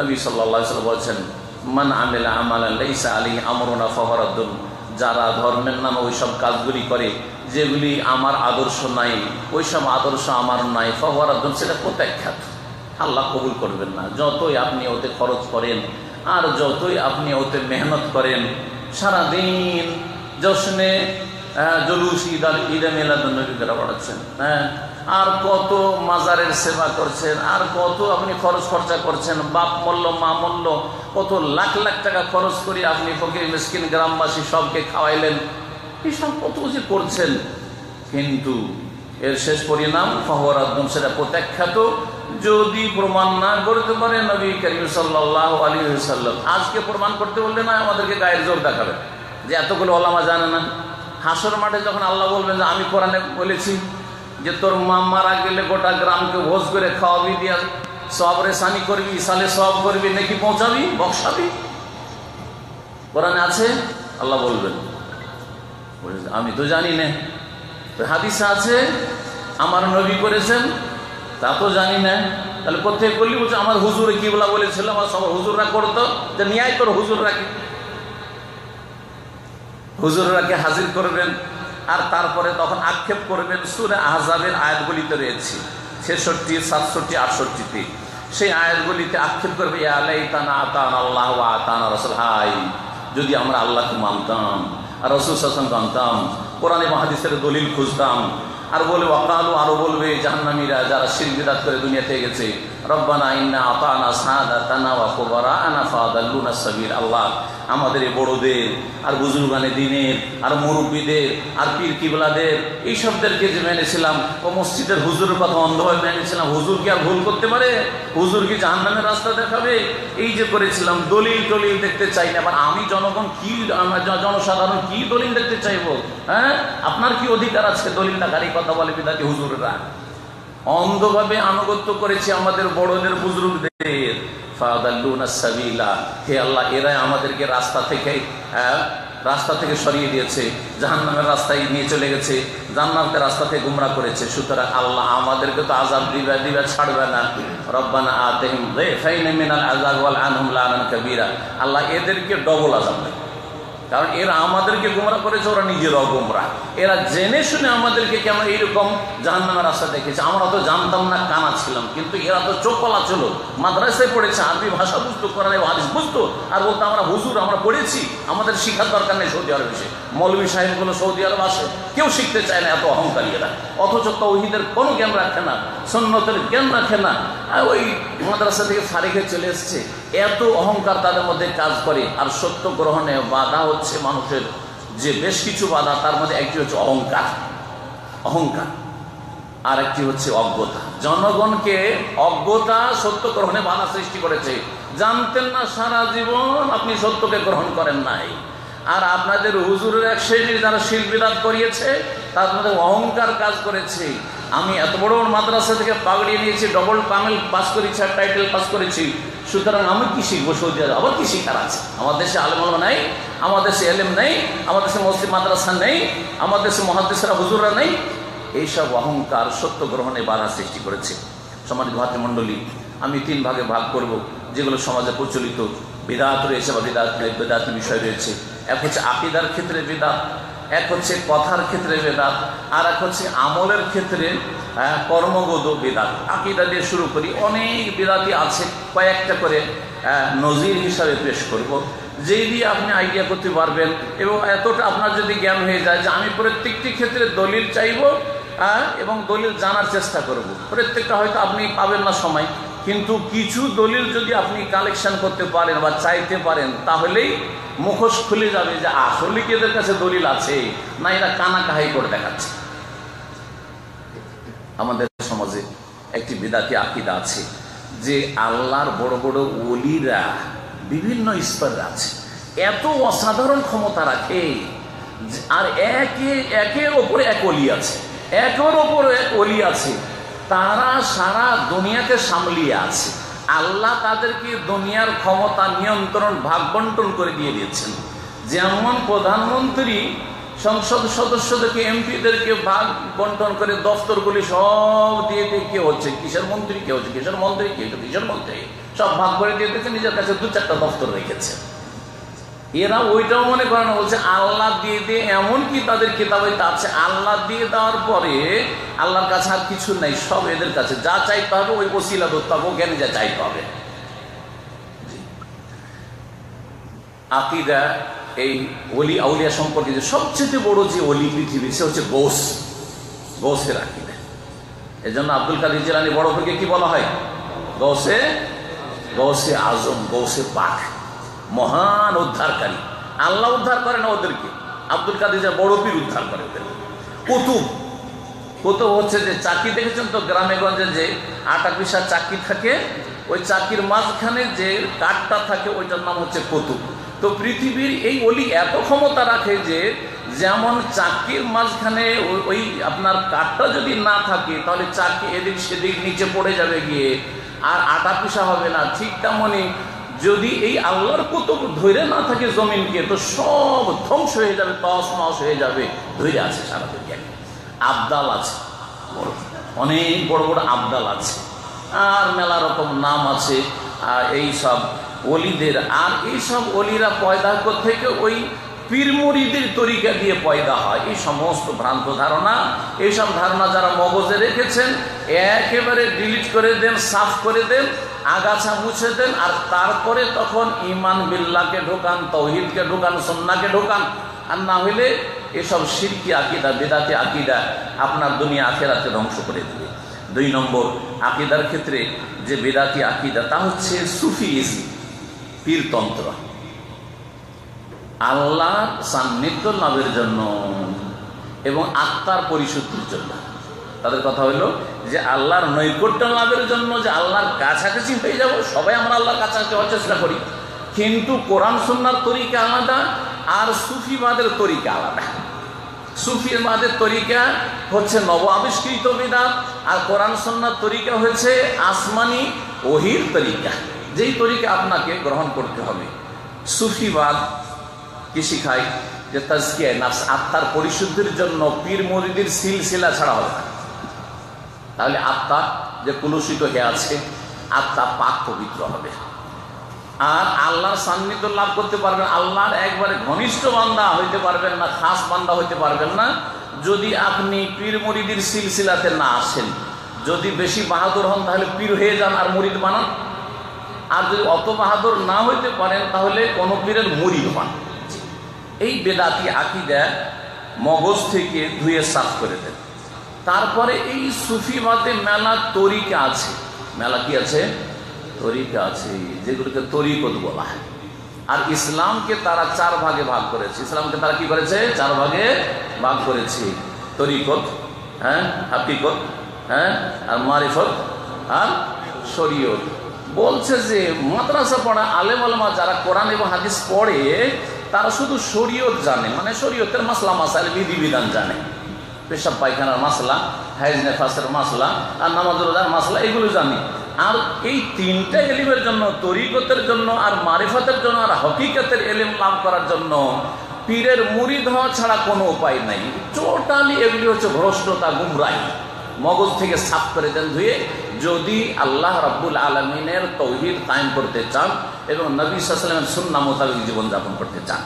নবী সাল্লাল্লাহু আলাইহি ওয়াসাল্লাম বলেছেন মান আমিলা আমালান লাইসা আলাইহি আমরুনা ফাহুয়া রাদ্দুন, যারা ধর্মের নামে ওইসব কাজগুলি করে যেগুলি আমার আদর্শ নাই, ওইসব আদর্শ আমার নাই, ফাহুয়া রাদ্দুন, সেটা প্রত্যাখ্যাত, আল্লাহ কবুল করবেন না। যতই আপনি ওতে খরচ করেন আর যতই আপনি ওতে মেহনত করেন, সারাদিন জশ্নে জলুস, ঈদে মিলাদুন্নবী করে বাড়াচ্ছেন, আর কত মাজারের সেবা করছেন, আর কত আপনি খরচ খরচা করছেন, বাপ মূল্য মা মূল্য, কত লাখ লাখ টাকা খরচ করে আপনি ফকির মিসকিন গ্রামবাসী সবকে খাওয়াইলেন, এসব কত যে করছেন, কিন্তু এর শেষ পরিণাম ফাহুয়া রাদ্দুন, সেটা প্রত্যাখ্যাত। যদি প্রমাণ না করতে পারে নবী করিম সাল্লাল্লাহু আলাইহি ওয়াসাল্লাম, আজকে প্রমাণ করতে বললে না আমাদেরকে গায়ের জোর দেখাবে যে এতগুলো ওলামা জানে না। হাসর মাঠে যখন আল্লাহ বলবেন যে আমি কোরআনে বলেছি যে তোর মা মারা গেলে গোটা গ্রামকে ভোজ করে খাওয়াবি, দিয়া সব রেসানি করবি, সালে সব করবি, নাকি পৌঁছাবি, বক্সাবি, কোরআনে আছে। আল্লাহ বলবেন আমি তো জানি না, হাদিসে আছে আমার নবী করেছেন, তা তো জানি না। তাহলে কোথায় করলি? বলছে আমার হুজুরে কিবলা বলেছিল, আমার সব হুজুররা করতো, যে নিয়াই তোর হুজুররা কি। হুজুররাকে হাজির করবেন, আর তারপরে তখন আক্ষেপ করবেন সূরা আহজাবের আয়াতগুলিতে রয়েছে 66, 67, 68-তে। সেই আয়াতগুলিতে আক্ষেপ করবে, ইয়া লাইতানা আতানা আল্লাহ ওয়া আতানা রাসূল, হাই যদি আমরা আল্লাহকে মানতাম আর রাসূল সাল্লাল্লাহু আলাইহি ওয়াসাল্লাম মানতাম, কোরআনে হাদিসের দলিল খুঁজতাম। আর বলবে ওয়াকালু, আরো বলবে জাহান্নামীরা যারা শিরক বিদআত করে দুনিয়া থেকে গেছে, রব্বানা ইন্না আতানা সাদাতানা ওয়া কুবারানা ফাদাল্লুনা সাবিল, আল্লাহ আমাদের এই বড়দের আর বুজুর্গানে দিনের আর মুরব্বীদের আর পীর কিবলাদের এইসবদেরকে যে মেনেছিলাম, ও মসজিদের হুজুরের কথা অন্ধভাবে মেনেছিলাম, হুজুর কি আর ভুল করতে পারে? হুজুর কি জাহান্নামের রাস্তা দেখাবে? এই যে করেছিলাম, দলিল টলিল দেখতে চাই না। আবার আমি জনগণ কি, জনসাধারণ কি দলিল দেখতে চাইবো? হ্যাঁ, আপনার কি অধিকার আছে দলিল না? গাড়ি কথা বলে বিদাতি হুজুররা অন্ধভাবে আনুগত্য করেছে আমাদের বড়দের বুজুর্গদের। ফাদাল্লুনা সাবিলা, হে আল্লাহ এরাই আমাদেরকে রাস্তা থেকে সরিয়ে দিয়েছে, জাহান্নামের রাস্তায় নিয়ে চলে গেছে, জান্নাতের রাস্তা থেকে গুমরা করেছে। সুতরাং আল্লাহ আমাদেরকে তো আযাব দিবা ছাড়বে না। রব্বানা আতিহিম যিফাইন মিনাল আযাব ওয়াল আনহুম লানান কাবীরা, আল্লাহ এদেরকে ডবল আযাব দেয়। কারণ এরা আমাদেরকে গুমরা করেছে, ওরা নিজেরাও গুমরা। এরা জেনে শুনে আমাদেরকে কেন এইরকম জাহান্নামের রাস্তা দেখেছে। আমরা তো জানতাম না, কানা ছিলাম, কিন্তু এরা তো চোখলা ছিল, মাদ্রাসায় পড়েছে, আরবি ভাষা বুঝতো, কোরআনে হাদিস বুঝতো, আর বলতো আমরা হুজুর, আমরা পড়েছি, আমাদের শিখার দরকার নেই সৌদি আরবে এসে। মৌলভী সাহেবগুলো সৌদি আরব আসে, কেউ শিখতে চায় না, এত অহংকারী এরা। অথচ তাওহীদের কোনো জ্ঞান রাখে না, সুন্নতের জ্ঞান রাখে না, ওই মাদ্রাসা থেকে ফারিক হয়ে চলে এসছে। এত অহংকার তাদের মধ্যে কাজ করে। আর সত্য গ্রহণে বাধা হচ্ছে মানুষের যে বেশ কিছু বাধা, তার মধ্যে একটি হচ্ছে অহংকার, আর একটি হচ্ছে অজ্ঞতা। জনগণকে অজ্ঞতা সত্য গ্রহণে বাধা সৃষ্টি করেছে। জানতেন না সারা জীবন, আপনি সত্যকে গ্রহণ করেন নাই। আর আপনাদের হুজুরের এক শ্রেণীর যারা শিরক বিদআত করিয়েছে, তার মধ্যে অহংকার কাজ করেছে। আমি এত বড় মাদ্রাসা থেকে পাগড়ি নিয়েছি, ডবল কামেল পাস করেছি আর টাইটেল পাস করেছি, সুতরাং আমি কি শিখবো সৌদি আরব? আবার কি শিখার আছে? আমার দেশে আলেম ওলামা নাই, আমার দেশে এলেম নেই, আমার দেশে মসজিদ মাদ্রাসা নেই, আমার দেশে মুহাদ্দিসরা হুজুররা নেই। এইসব অহংকার সত্য গ্রহণে বাধা সৃষ্টি করেছে। সম্মানিত ভাতৃমণ্ডলী, আমি 3 ভাগে ভাগ করব, যেগুলো সমাজে প্রচলিত বিদআত রয়েছে বা বিদআতের বিষয় রয়েছে। এক হচ্ছে আকীদার ক্ষেত্রে বিদআত, এক হচ্ছে কথার ক্ষেত্রে বিদআত, আর এক হচ্ছে আমলের ক্ষেত্রে কর্মগত বিদআত। আকীদা দিয়ে শুরু করি। অনেক বিদআতই আছে, কয়েকটা করে নজির হিসাবে পেশ করব, যেই দিয়ে আপনি আইডিয়া করতে পারবেন। এবং এতটা আপনার যদি জ্ঞান হয়ে যায় যে আমি প্রত্যেকটি ক্ষেত্রে দলিল চাইব এবং দলিল জানার চেষ্টা করব। প্রত্যেকটা হয়তো আপনি পাবেন না সময়, কিন্তু কিছু দলিল যদি আপনি কালেকশন করতে পারেন বা চাইতে পারেন, তাহলেই মুখোশ খুলে যাবে যে আসলে কি এদের কাছে দলিল আছে না এরা কানাকাহাই করে দেখাচ্ছে। আমাদের সমাজে একটি বিদআতি আকীদা আছে যে আল্লাহর বড় বড় ওলিরা বিভিন্ন স্তরে আছে, এত অসাধারণ ক্ষমতা রাখে, আর একের ওপরে এক ওলি আছে, একের ওপরে এক ওলি আছে, তারা সারা দুনিয়াকে সামলিয়ে আছে। আল্লাহ তাদেরকে দুনিয়ার ক্ষমতা নিয়ন্ত্রণ ভাগ বন্টন করে দিয়ে দিয়েছেন। যেমন প্রধানমন্ত্রী সংসদ সদস্যদেরকে, এমপিদেরকে ভাগ বন্টন করে দফতরগুলি সব দিয়ে দিয়ে কে হচ্ছে কিসের মন্ত্রী, কে হচ্ছে কিসের মন্ত্রী, কে হচ্ছে কিসের মন্ত্রী, সব ভাগ করে দিয়ে দিয়েছে, নিজের কাছে 2-4টা দফতর রেখেছে। এরা ওইটাও মনে করে না, বলছে আল্লাহ দিয়ে দিয়ে, এমনকি তাদের কিতাবে আছে আল্লাহ দিয়ে দেওয়ার পরে আল্লাহর কাছে আর কিছু নাই, সব এদের কাছে। যা চাইতে হবে ওই ওসিলা ধরতে হবে, জ্ঞানে যা চাইতে হবে। আকীদা এই ওলি আউলিয়া সম্পর্কে যে সবচেয়ে বড় যে ওলি পৃথিবীর, সে হচ্ছে গৌসের আকীদা। এজন্য আব্দুল কাদের জিলানী বড় পীরকে কি বলা হয়? গৌসে আজম, গৌসে পাক, মহান উদ্ধারকারী। আল্লাহ উদ্ধার করে না ওদেরকে, আব্দুল কাদের বড় পীর উদ্ধার করে ওদেরকে। কুতুব হচ্ছে যে চাকি, দেখেছেন তো গ্রামে গঞ্জে যে আটা পিসার চাকি থাকে, ওই চাকির মাঝখানে যে কাঠটা থাকে ওইটার নাম হচ্ছে কুতুব। তো পৃথিবীর এই ওলি এত ক্ষমতা রাখে যে যেমন চাকির মাঝখানে ওই আপনার কাঠটা যদি না থাকে তাহলে চাকি এদিক সেদিক নিচে পড়ে যাবে গিয়ে, আর আটা পিসা হবে না। ঠিক তেমনই যদি এই আল্লাহর কুতুব ধরে না থাকে জমিনকে, তো সব ধ্বংস হয়ে যাবে, তছনছ হয়ে যাবে। ধরে আছে সারা দুনিয়াকে। আবদাল আছে, অনেক বড় বড় আবদাল আছে, আর মেলা রকম নাম আছে এই সব ওলিদের। আর এই সব ওলিরা পয়দা থেকে ওই পীর মুরিদের তরিকা দিয়ে পয়দা হয়। এই সমস্ত ভ্রান্ত ধারণা, এইসব ধারণা যারা মগজে রেখেছেন একেবারে ডিলিট করে দেন, সাফ করে দেন, আগাছা মুছে দেন, আর তারপরে তখন ঈমান বিল্লাহকে ঢোকান, তাওহীদকে ঢোকান, সুন্নাহকে ঢোকান। আর না হলে এসব শিরকি আকীদা, বিদআতি আকীদা আপনার দুনিয়া আখিরাতে ধ্বংস করে দেবে। 2 নম্বর আকীদার ক্ষেত্রে যে বিদআতি আকীদা তা হচ্ছে সুফিইজম, পীরতন্ত্র। আল্লাহর সান্নিধ্য লাভের জন্য এবং আত্মার পরিশুদ্ধির জন্য, তাদের কথা হলো যে আল্লাহর নৈকট্য লাভের জন্য, যে আল্লাহর কাছাকাছি হয়ে যাব। সবাই আমরা আল্লাহর কাছাকাছি হওয়ার চেষ্টা করি, কিন্তু কোরআন সুন্নাহর তরিকা আলাদা আর সুফিবাদের তরিকা আলাদা। সুফিবাদের তরিকা হচ্ছে নব আবিষ্কৃত বিদআত, আর কোরআন সুন্নাহর তরিকা হচ্ছে আসমানি ওহীর তরিকা, যেই তরিকা আপনাকে গ্রহণ করতে হবে। সুফিবাদ কি শিখায়? যে তাজকিয়া নফস, আত্মার পরিশুদ্ধির জন্য পীর মুরিদের সিলসিলা ছাড়া হবে না। তাহলে আত্মা যে কলুষিত হয়ে আছে, আত্মা পাক পবিত্র হবে। আর আল্লাহর সান্নিধ্য লাভ করতে পারবেন, আল্লাহর একবারে ঘনিষ্ঠ বান্দা হইতে পারবেন না, খাস বান্দা হইতে পারবেন না, যদি আপনি পীর মুরিদের সিলসিলাতে না আসেন। যদি বেশি বাহাদুর হন তাহলে পীর হয়ে যান আর মুরিদ বানান, আর যদি অত বাহাদুর না হইতে পারেন তাহলে কোন পীরের মুরিদ হন। এই বেদাতি আকীদা মগজ থেকে ধুয়ে সাফ করে দেন। তারপরে এই সুফিবাদে মেলা তরিকা আছে, মেলা কি আছে? তরিকা আছে, যেগুলোকে তরিকত বলা হয়। আর ইসলামকে তারা 4 ভাগে ভাগ করেছে। ইসলামকে তারা কি করেছে? 4 ভাগে ভাগ করেছে। তরিকত, হাকিকত, আর মারিফত, আর শরীয়ত। বলছে যে মাদ্রাসা পড়া আলেম ওলামা যারা কোরআন এবং হাদিস পড়ে তারা শুধু শরীয়ত জানে, মানে শরীয়তের মাসলা মাসাইল বিধিবিধান জানে, পেশাব পায়খানার মাসলা, হাইজ নেফাসের মাসলা, আর নামাজ রোজার মাসলা, এগুলো জানে। আর এই 3টা এলিমের জন্য, তরিকতের জন্য, আর মারিফতের জন্য, আর হকিকতের এলিম লাভ করার জন্য পীরের মুরিদ হওয়া ছাড়া কোনো উপায় নাই। টোটালি এগুলি হচ্ছে ভ্রষ্টতা, গুমরাহি। মগজ থেকে সাফ করে দেন ধুয়ে, যদি আল্লাহ রাব্বুল আলামিনের তাওহীদ কায়েম করতে চান এবং নবী সাল্লাল্লাহু আলাইহি ওয়াসাল্লামের সুন্নাহ মোতাবেক জীবনযাপন করতে চান।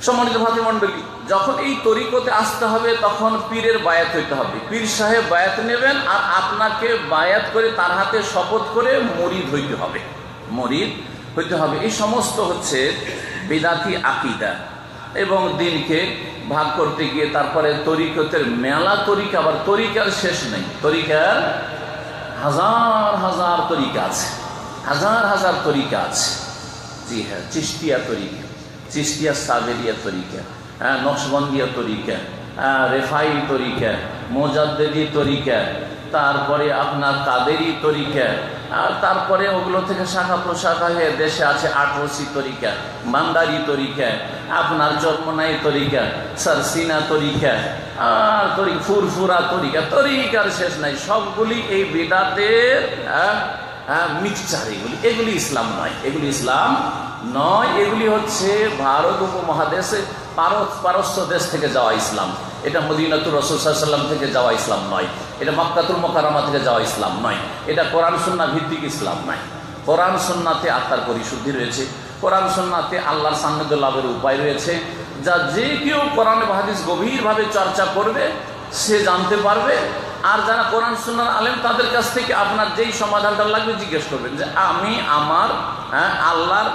সম্মানিত ভাতৃমণ্ডলী, যখন এই তরিকতে আসতে হবে তখন পীরের বায়াত হইতে হবে। পীর সাহেব বায়াত নেবেন আর আপনাকে বায়াত করে তার হাতে শপথ করে মুরিদ হইতে হবে, মুরিদ হইতে হবে। এই সমস্ত হচ্ছে বিদআতি আকীদা। এবং দিনকে ভাগ করতে গিয়ে তারপরে তরিকতের মেলা তরিকা, আবার তরিকার শেষ নেই, তরিকার হাজার হাজার তরিকা আছে, হাজার হাজার তরিকা আছে। জি হ্যাঁ, চিশতিয়া তরিকা, চিশতিয়া সাবেরিয়া তরিকা, নকশবন্দিয়া তরিকা, রেফাই তরিকা, মোজাদ্দেদি তরিকা, তারপরে আপনার কাদেরি তরিকা, আর তারপরে ওগুলো থেকে শাখা প্রশাখা হয়ে দেশে আছে আটরসি তরিকা, মান্দারি তরিকা, আপনার চরমনাই তরিকা, সারসিনা তরিকা, আর ফুরফুরা তরিকা, তরিকার শেষ নাই। সবগুলি এই বিদআতের মিক্সচার। এগুলি ইসলাম নয়, এগুলি ইসলাম নয়। এগুলি হচ্ছে ভারত উপমহাদেশে পারস্য দেশ থেকে যাওয়া ইসলাম। এটা মদিনাতুর রাসূল সাল্লাল্লাহু আলাইহি ওয়াসাল্লাম থেকে যাওয়া ইসলাম নয়, এটা মক্কাতুল মুকাররমা থেকে যাওয়া ইসলাম নয়, এটা কোরআন সুন্নাহ ভিত্তিক ইসলাম নয়। কোরআন সুন্নাহতে আত্মার পরিশুদ্ধি রয়েছে, কোরআন সুন্নাহতে আল্লাহর সান্নিধ্য লাভের উপায় রয়েছে, যা যে কেউ কোরআন হাদিস গভীরভাবে চর্চা করবে সে জানতে পারবে। আর যারা কোরআন সুন্নাহর আলেম তাদের কাছ থেকে আপনার যেই সমাধানটা লাগবে জিজ্ঞেস করবেন যে আমি আমার আল্লাহর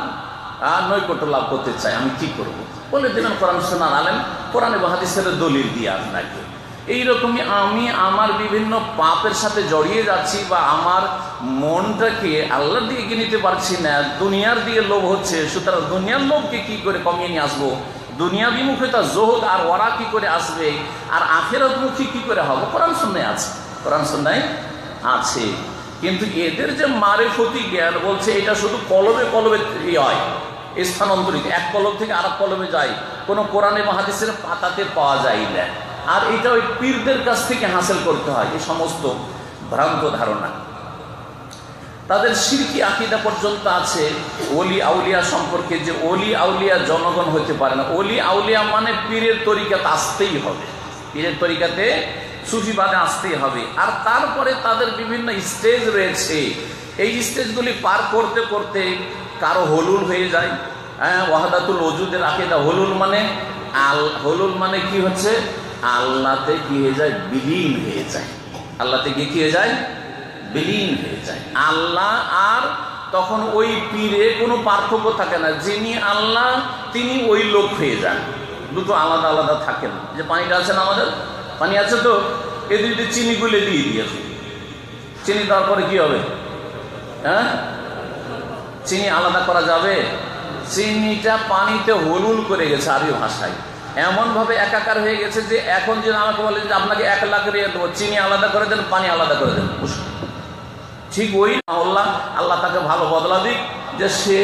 নৈকট্য লাভ করতে চাই, আমি কি করব? বলে দেবেন কোরআন সুন্নাহর আলেম কোরআন এবং হাদিসের দলিল দিয়ে আপনাকে। এইরকমই আমি আমার বিভিন্ন পাপের সাথে জড়িয়ে যাচ্ছি বা আমার মনটাকে আল্লাহর দিকে নিতে পারছি না, দুনিয়ার দিকে লোভ হচ্ছে, সুতরাং দুনিয়ার লোভকে কি করে কমিয়ে নিয়ে আসবো, দুনিয়া বিমুখিতা জোহদ আর ওরা কি করে আসবে, আর আখিরাতমুখী কি করে হবে, কোরআন সুন্নাহয় আছে, কোরআন সুন্নাহয় আছে। কিন্তু এদের যে মারিফতি জ্ঞান বলছে এটা শুধু কলবে কলবে হয়, স্থানান্তরিত, এক কলম থেকে আরেক কলমে যায়, কোনো কোরআন এবং হাদিসের পাতাতে পাওয়া যায় না। আর এটা ওই পীরদের কাছ থেকে হাসিল করতে হয়। এই সমস্ত ভ্রান্ত ধারণা। তাদের শিরকি আকীদা পর্যন্ত আছে ওলি আউলিয়া সম্পর্কে, যে ওলি আউলিয়া জনগণ হতে পারে না। ওলি আউলিয়া মানে পীরের তরিকাতে আসতেই হবে, পীরের তরিকাতে সুফিবাদে আসতেই হবে। আর তারপরে তাদের বিভিন্ন স্টেজ রয়েছে, এই স্টেজগুলি পার করতে করতে কারো হলুল হয়ে যায়, হ্যাঁ, ওয়াহদাতুল ওজুদের আকীদা হুলুল মানে হুলুল মানে কি হচ্ছে, আল্লাহতে কি হয়ে যায়, বিলীন হয়ে যায়। আল্লাহতে গিয়ে কি হয়ে যায়, বিলীন হয়ে যায়। আল্লাহ আর তখন ওই পীরে কোনো পার্থক্য থাকে না, যিনি আল্লাহ তিনি ওই লোক হয়ে যান, দুটো আলাদা আলাদা থাকে না। যে পানিটা আছে না, আমাদের পানি আছে তো, এদের যদি চিনি গুলে দিয়ে দিয়েছে, চিনি দেওয়ার পরে কি হবে, হ্যাঁ, চিনি আলাদা করা যাবে? চিনিটা পানিতে হলুল করে গেছে আরবি ভাষায়, এমন ভাবে একাকার হয়ে গেছে যে এখন যদি আমাকে বলে যে আপনাকে 1 লাখ রিয়াল দেবো, চিনি আলাদা করে দেন, পানি আলাদা করে দেন, ঠিক ওই আল্লাহ তাকে ভালো বদলা দিক, যে সে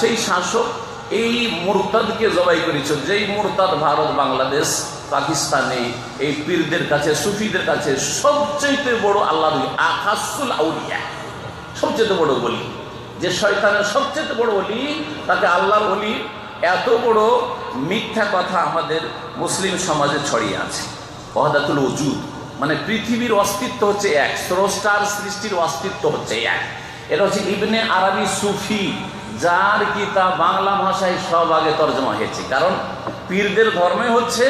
সেই শাসক এই মুরতাদকে জবাই করেছে, যেই মুরতাদ ভারত, বাংলাদেশ, পাকিস্তানে এই পীরদের কাছে, সুফিদের কাছে সবচেয়ে বড় আল্লাহ আখাসুল আউলিয়া, সবচেয়ে বড় বলি, যে শয়তানের সবচেয়ে বড় বলি, তাকে আল্লাহর বলি। এত বড় মিথ্যা কথা আমাদের মুসলিম সমাজে ছড়িয়ে আছে। ওয়াহদাতুল ওজুদ মানে পৃথিবীর অস্তিত্ব হচ্ছে এক, স্রষ্টার সৃষ্টির অস্তিত্ব হচ্ছে এক। এটা হচ্ছে ইবনে আরবি সুফি, যার কিতাব বাংলা ভাষায় সব আগে তর্জমা হয়েছে। কারণ পীরদের ধর্মই হচ্ছে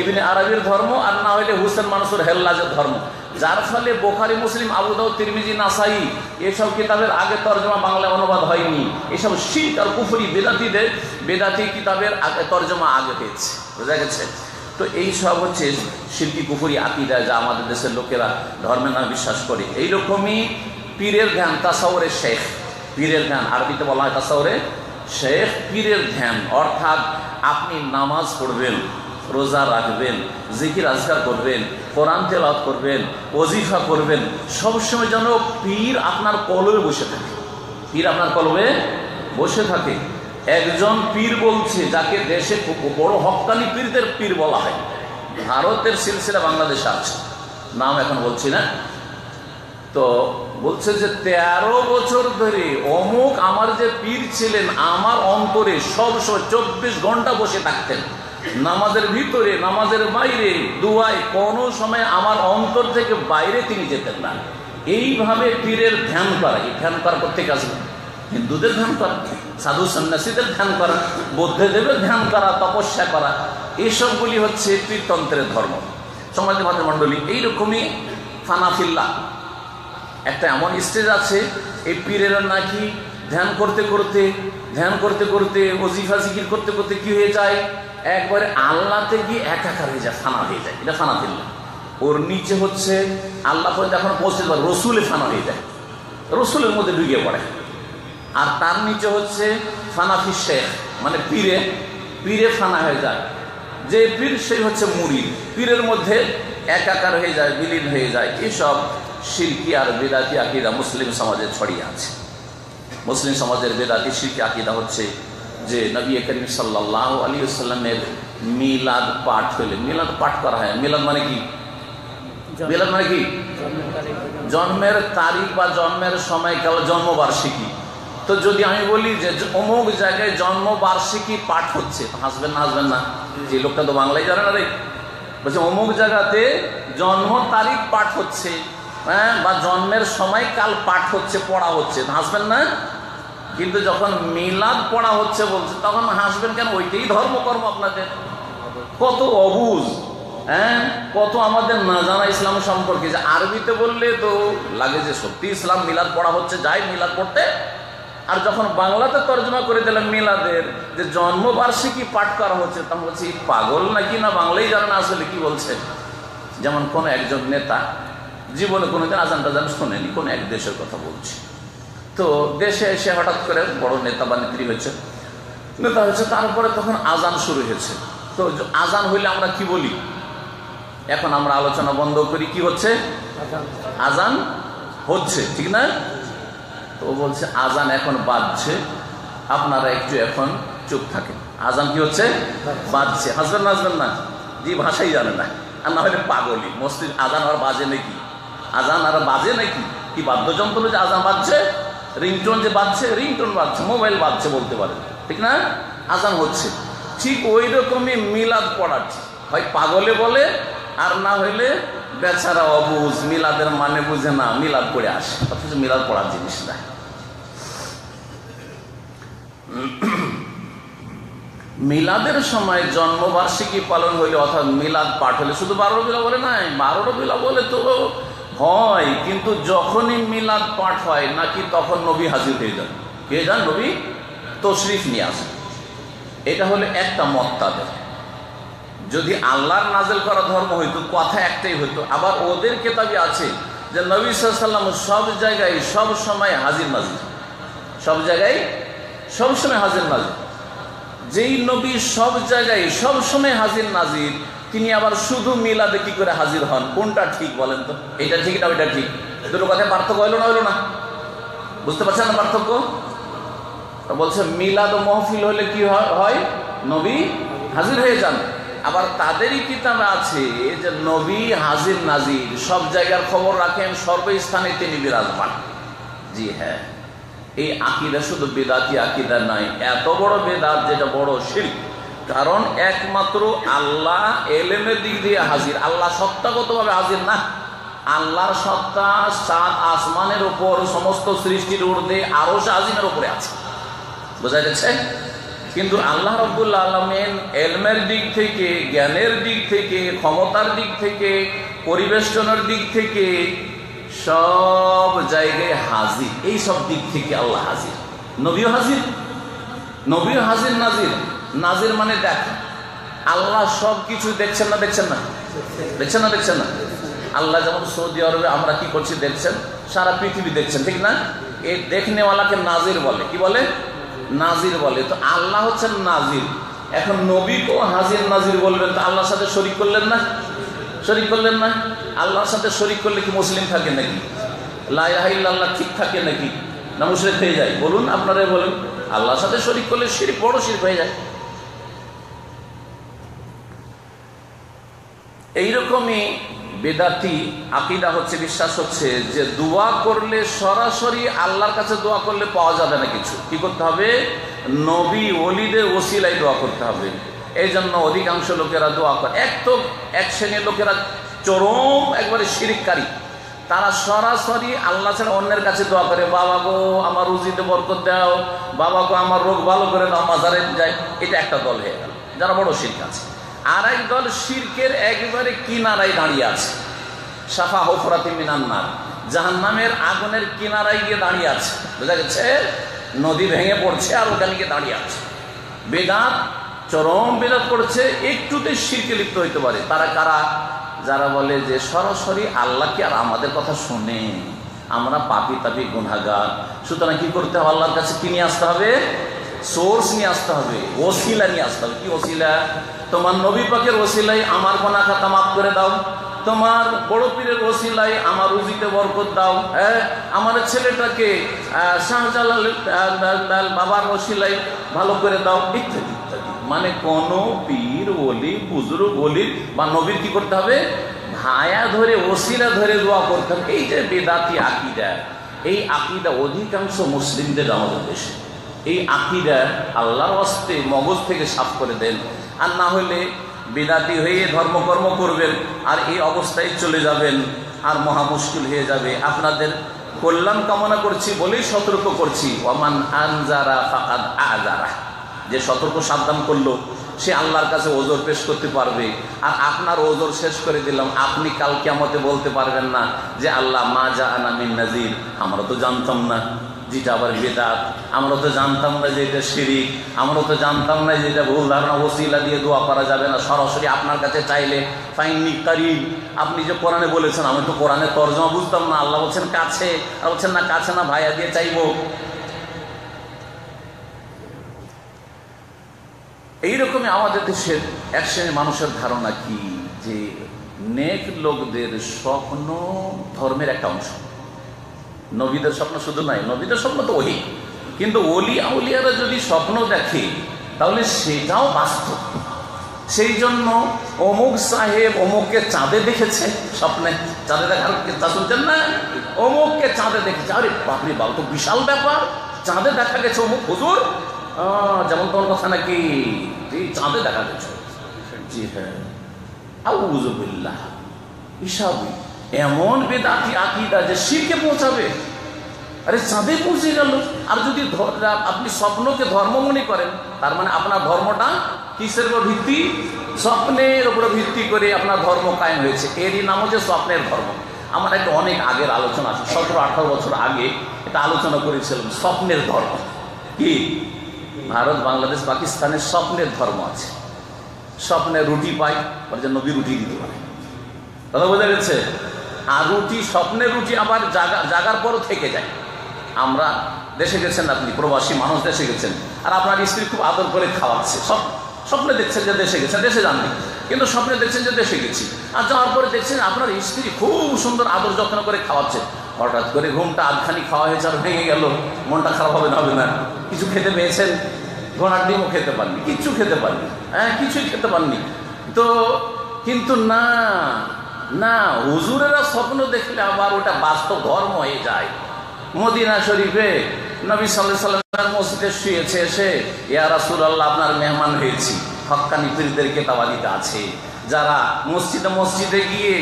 ইবনে আরবির ধর্ম, আর না হইলে হুসেন মানসুর হেল্লাজের ধর্ম, যার ফলে বুখারী, মুসলিম, আবু দাউদ, তিরমিজি, নাসাই এসব কিতাবের আগে তর্জমা বাংলা অনুবাদ হয়নি। এসব শিরক আর কুফরি বেদাতি কিতাবের আগে তর্জমা আগে হয়েছে, বোঝা গেছে? তো এই সব হচ্ছে শিরকি কুফরি আকীদা, যা আমাদের দেশের লোকেরা ধর্মে না বিশ্বাস করে। এইরকমই পীরের ধ্যান, তাসাউরে শেখ, পীরের ধ্যান আরবিতে বলা হয় তাসাউরে শেখ। পীরের ধ্যান অর্থাৎ আপনি নামাজ পড়বেন, রোজা রাখবেন, জিকির আজকার করবেন, কোরআন তেলাওয়াত করবেন, ওজিফা করবেন, সবসময় যেন পীর আপনার কলবে বসে থাকে, পীর আপনার কলবে বসে থাকে। একজন পীর বলছে, যাকে দেশে বড় হক্কানি পীরদের পীর বলা হয়, ভারতের সিলসিলা বাংলাদেশে আছে, নাম এখন বলছি না, তো বলছে যে 13 বছর ধরে অমুক আমার যে পীর ছিলেন, আমার অন্তরে সবসময় 24 ঘন্টা বসে থাকতেন, নামাজের ভিতরে, নামাজের বাইরে, দুয়ায়, কোনো সময় আমার অন্তর থেকে বাইরে তিনি যেতেন না। এইভাবে পীরের ধ্যান করা, এই ধ্যান করা প্রত্যেক আসবে, হিন্দুদের ধ্যান করা, সাধু সন্ন্যাসীদের ধ্যান করা, বৌদ্ধদেবের ধ্যান করা, তপস্যা করা, এসবগুলি হচ্ছে পীরতন্ত্রের ধর্ম। সমাজের ভাতের মণ্ডলী এইরকমই ফানাফিল্লা একটা এমন স্টেজ আছে, এই পীরেরা নাকি ধ্যান করতে করতে ওজিফা জিকির করতে করতে কি হয়ে যায়, একবারে আল্লাহতে গিয়ে একাকার হয়ে যায়, ফানা হয়ে যায়। এটা ফানাফিল্লা। ওর নিচে হচ্ছে আল্লাহ পর্যন্ত এখন পৌঁছে যাবে, রসুলে ফানা হয়ে যায়, রসুলের মধ্যে ঢুকে পড়ে। আর তার নিচে হচ্ছে ফানাফি শেখ, মানে পীরে ফানা হয়ে যায়। যে পীর সেই হচ্ছে মুরিদ, পীরের মধ্যে একাকার হয়ে যায়, বিলীন হয়ে যায়। এসব শিরকি আর বেদাতি আকীদা মুসলিম সমাজে ছড়িয়ে আছে। মুসলিম সমাজের বেদাতি শিরকি আকীদা হচ্ছে যে নবী করিম সাল্লাল্লাহু আলাইহি ওয়াসাল্লামের মিলাদ পাঠ হলে, মিলাদ পাঠ করা হয়। মিলাদ মানে কি? মিলাদ মানে কি? জন্মের তারিখ বা জন্মের সময়কাল, জন্মবার্ষিকী। তো যদি আমি বলি যে অমুক জায়গায় জন্মবার্ষিকী পাঠ হচ্ছে, হাসবেন না? হাসবেন না? যে লোকটা তো বাংলায় জানে না রে, বলছে অমুক জায়গাতে জন্ম তারিখ পাঠ হচ্ছে, হ্যাঁ, বা জন্মের সময়কাল পাঠ হচ্ছে, পড়া হচ্ছে, হাসবেন না? কিন্তু যখন মিলাদ পড়া হচ্ছে বলছে, তখন হাসবেন কেন? ওইটাই ধর্মকর্ম আপনাদের। কত অবুঝ, হ্যাঁ, কত আমাদের না জানা ইসলাম সম্পর্কে। যে আরবিতে বললে তো লাগে যে সত্যি ইসলাম, মিলাদ পড়া হচ্ছে, যাই মিলাদ পড়তে। আর যখন বাংলাতে তর্জমা করে দিলেন মিলাদের, যে জন্মবার্ষিকী পাঠ করা হচ্ছে, তখন বলছি পাগল নাকি, না বাংলাই জানে না আসলে কি বলছে। যেমন কোন একজন নেতা জীবনে কোনোদিন আজান টাজান শোনেনি, কোন এক দেশের কথা বলছি, তো দেশে এসে হঠাৎ করে বড় নেতা বা নেত্রী হয়েছে, তারপরে তখন আজান শুরু হয়েছে। তো আজান হইলে আমরা কি বলি? এখন আমরা আলোচনা বন্ধ করি, কি হচ্ছে? আজান হচ্ছে, ঠিক না? তো বলছে আজান এখন বাজছে, আপনারা একটু এখন চুপ থাকেন। আজান কি হচ্ছে? বাজছে। হাসবেন না? হাসবেন না? জি, ভাষাই জানে না, আর না হলে পাগলি। মসজিদ আজান আর বাজে নাকি? আজান আর বাজে নাকি? কি বাদ্যযন্ত্র যে আজান বাজছে? রিংটোন যে বাজছে, রিংটোন বাজছে, মোবাইল বাজছে বলতে পারেন, ঠিক না? আজান হচ্ছে। ঠিক ওই রকমই মিলাদ পড়াচ্ছে, হয় পাগলে বলে, আর না হইলে বেচারা অবুঝ, মিলাদের মানে বুঝে না, মিলাদ পড়ে আসে, অথচ মিলাদ পড়ার জিনিস না। মিলাদের সময় জন্মবার্ষিকী পালন হইলে অর্থাৎ মিলাদ পাঠ হলে শুধু 12 রবিউল আউয়ালে নাই, 12 রবিউল আউয়ালে তো হয়, কিন্তু যখনই মিলাদ পাঠ হয় নাকি তখন নবী হাজির হয়ে যান। কে যান? নবী তশরিফ নিয়ে আসেন। এটা হলো একটা মত তাদের। যদি আল্লাহর নাজেল করা ধর্ম হইতো কথা একটাই হইতো। আবার ওদের কেতাবে আছে যে নবী সাল্লাল্লাহু আলাইহি ওয়াসাল্লাম সব জায়গায় সব সময় হাজির নাজির, সব জায়গায় সব সময় হাজির নাজির। যেই নবী সব জায়গায় সব সময় হাজির নাজির, তিনি আবার শুধু মিলাদে কি করে হাজির হন? কোনটা ঠিক বলেন তো? এটা ঠিক না ওইটা ঠিক? দুটো কথায় পার্থক্য হইলো না হইলো না? বুঝতে পারছেন না পার্থক্য? বলছে মিলাদ ও মহফিল হলে কি হয়? নবী হাজির হয়ে যান। আবার তাদেরই কিতাবে আছে যে নবী হাজির নাজির, সব জায়গার খবর রাখেন, সর্বস্থানে তিনি বিরাজমান। জি হ্যাঁ, এই আকীদা শুধু বেদাতি আকীদা নয়, এত বড় বেদাত যেটা বড় শিরক। কারণ একমাত্র আল্লাহ এলেমের দিক দিয়ে হাজির, আল্লাহ সত্তাগতভাবে হাজির না। আল্লাহর সত্তা সাত আসমানের উপর, সমস্ত সৃষ্টির ঊর্ধ্বে, আরশ আজিমের উপরে আছে। বোঝা গেছে? কিন্তু আল্লাহ রাব্বুল আলামিন এলমের দিক থেকে, জ্ঞানের দিক থেকে, ক্ষমতার দিক থেকে, পরিবেষ্টনের দিক থেকে সব জায়গায় হাজির। এই সব দিক থেকে আল্লাহ হাজির। নবীও হাজির, নবীও হাজির নাজির। নাজির মানে দেখ, আল্লাহ সব কিছু দেখছেন না? দেখছেন না? দেখছেন না? দেখছেন না? আল্লাহ যেমন সৌদি আরবে আমরা কি করছি দেখছেন, সারা পৃথিবী দেখছেন, ঠিক না? এই দেখনেওয়ালাকে নাজির বলে। কি বলে? নাজির বলে। তো আল্লাহ হচ্ছেন নাজির। এখন নবীকেও হাজির নাজির বলবেন, তো আল্লাহর সাথে শরীক করলেন না? শরীক করলেন না? আল্লাহর সাথে শরীক করলে কি মুসলিম থাকে নাকি? লা ইলাহা ইল্লাল্লাহ ঠিক থাকে নাকি? না মুশরিক হয়ে যায়? বলুন, আপনারাই বলুন। আল্লাহর সাথে শরীক করলে শিরক, বড় শিরক হয়ে যায়। এইরকমই বেদাতি আকীদা হচ্ছে, বিশ্বাস হচ্ছে যে দোয়া করলে সরাসরি আল্লাহর কাছে দোয়া করলে পাওয়া যাবে না কিছু। কি করতে হবে? নবী ওলিদের ওসিলায় দোয়া করতে হবে। এই জন্য অধিকাংশ লোকেরা দোয়া করে। এক শ্রেণীর লোকেরা চরম একবারে শিরককারী, তারা সরাসরি আল্লাহ ছাড়া অন্যের কাছে দোয়া করে। বাবা গো আমার রুজিতে বরকত দাও, বাবা গো আমার রোগ ভালো করে দাও, মাজারে যায়। এটা একটা দল হয়ে গেল যারা বড় শিরক আছে। আর এক দল শিরকের একেবারে কিনারায় দাঁড়িয়ে আছে, সাফা হুফরাতি মিনান নার, জাহান্নামের আগুনের কিনারায় গিয়ে দাঁড়িয়ে আছে। বোঝা গেছে? নদী ভেঙে পড়ছে আর ওখানে গিয়ে দাঁড়িয়ে আছে। বেদাত, চরম বেদাত করছে, একটুতে শিরকে লিপ্ত হইতে পারে। তারা কারা? যারা বলে যে সরাসরি আল্লাহ কি আর আমাদের কথা শুনে? আমরা পাপী তাপী গুনাহগার, সুতরাং কি করতে হবে? আল্লাহর কাছে কি নিয়ে আসতে হবে? সোর্স নিয়ে আসতে হবে, ওসিলা নিয়ে আসতে হবে। কি ওসিলা? তোমার নবী পাকের ওসিলাই আমার গুনাহ খাতা মাফ করে দাও, তোমার বড় পীরের ওসিলাই আমার রুজিতে বরকত দাও, হ্যাঁ আমার ছেলেটাকে শাহজালাল বাবার ওসিলাই ভালো করে দাও, ইত্যাদি ইত্যাদি। মানে কোন পীর ওলি বুজুর্গ ওলির বা নবীর কি করতে হবে? ভায়া ধরে, ওসিলা ধরে দোয়া করতে হবে। এই যে বেদাতি আকীদা, এই আকীদা অধিকাংশ মুসলিমদের আমাদের দেশে। এই আকীদা আল্লাহর ওয়াস্তে মগজ থেকে সাফ করে দেন, আর না হলে বিদাতি হয়ে ধর্মকর্ম করবেন আর এই অবস্থায় চলে যাবেন, আর মহা মুশকিল হয়ে যাবে। আপনাদের কল্যাণ কামনা করছি বলেই সতর্ক করছি। ওয়ামান আনজারা ফাকাদ আজারা, যে সতর্ক সাবধান করলো সে আল্লাহর কাছে ওজর পেশ করতে পারবে। আর আপনার ওজর শেষ করে দিলাম, আপনি কাল কিয়ামতে বলতে পারবেন না যে আল্লাহ মা জাআনা মিন নাযির, আমরা তো জানতাম না যেটা আবার বেদাত, আমরা তো জানতাম না যে এটা শিরক, আমরা তো জানতাম না যে এটা ভুল ধারণা, ওসিলা দিয়ে দোয়া করা যাবে না, সরাসরি আপনার কাছে চাইলে ফাইন্নি কারিব। আপনি যে কোরআনে বলেছেন, আমি তো কোরআনের তরজমা বুঝতাম না, আল্লাহ বলছেন কাছে, আর বলছেন না কাছে না, ভাইয়া দিয়ে চাইবো। এইরকমই আমাদের দেশের এক শ্রেণীর মানুষের ধারণা কি, যে নেক লোকদের স্বপ্ন ধর্মের একটা অংশ। নবীদের স্বপ্ন শুধু নাই, নবীদের স্বপ্ন তো ওহি, কিন্তু ওলি আউলিয়ারা যদি স্বপ্ন দেখে তাহলে সেটাও বাস্তব। সেই জন্য অমুক সাহেব অমুককে চাঁদে দেখেছে, স্বপ্নে চাঁদে দেখার তা শুনছেন না? অমুককে চাঁদে দেখেছে, আরে বাপরে বাপ, তো বিশাল ব্যাপার, চাঁদে দেখা গেছে অমুক হুজুর, যেমন তোমার কথা নাকি চাঁদে দেখা গেছে। জি হ্যাঁ, আউযু বিল্লাহ, হিসাবই এমন বেদাতি আকীদা যে শিরকে পৌঁছাবে। আরে চাঁদে পৌঁছে গেল। আর যদি আপনি স্বপ্নকে ধর্ম মনে করেন, তার মানে আপনার ধর্মটা কিসের উপর ভিত্তি? স্বপ্নের উপর ভিত্তি করে আপনার ধর্ম কায়েম হয়েছে। এরই নাম হচ্ছে স্বপ্নের ধর্ম। আমার একটা অনেক আগের আলোচনা আছে, 17-18 বছর আগে এটা আলোচনা করেছিলাম। স্বপ্নের ধর্ম কি? ভারত, বাংলাদেশ, পাকিস্তানের স্বপ্নের ধর্ম আছে। স্বপ্নে রুটি পাই, বলে যে নবী রুটি দিতে পারে, কথা বোঝা গেছে? আর রুটি, স্বপ্নের রুটি আবার জাগার পরও থেকে যায়। আমরা দেশে গেছেন, আপনি প্রবাসী মানুষ, দেশে গেছেন, আর আপনার স্ত্রী খুব আদর করে খাওয়াচ্ছে। স্বপ্নে দেখছেন যে দেশে গেছেন, দেশে যাননি, কিন্তু স্বপ্নে দেখছেন যে দেশে গেছি। আর যাওয়ার পরে দেখছেন আপনার স্ত্রী খুব সুন্দর আদর যত্ন করে খাওয়াচ্ছে। হঠাৎ করে ঘুমটা আধখানি খাওয়া হয়েছে আর ভেঙে গেল, মনটা খারাপ হবে না? হবে না? কিছু খেতে পেয়েছেন, ঘোড়ার ডিমও খেতে পাননি, কিচ্ছু খেতে পাননি, হ্যাঁ কিছুই খেতে পাননি। তো কিন্তু না না, হুজুরেরা স্বপ্ন দেখলে আবার ওটা বাস্তব ধর্ম হয়ে যায়। মদিনা শরীফে নবী সাল্লাল্লাহু আলাইহি ওয়াসাল্লাম মসজিদে শুয়েছে, এসে ইয়া রাসূলুল্লাহ আপনার মেহমান হয়েছি। হক্কানি পীরদেরকে তাওয়াদিতে আছে, যারা মসজিদে গিয়ে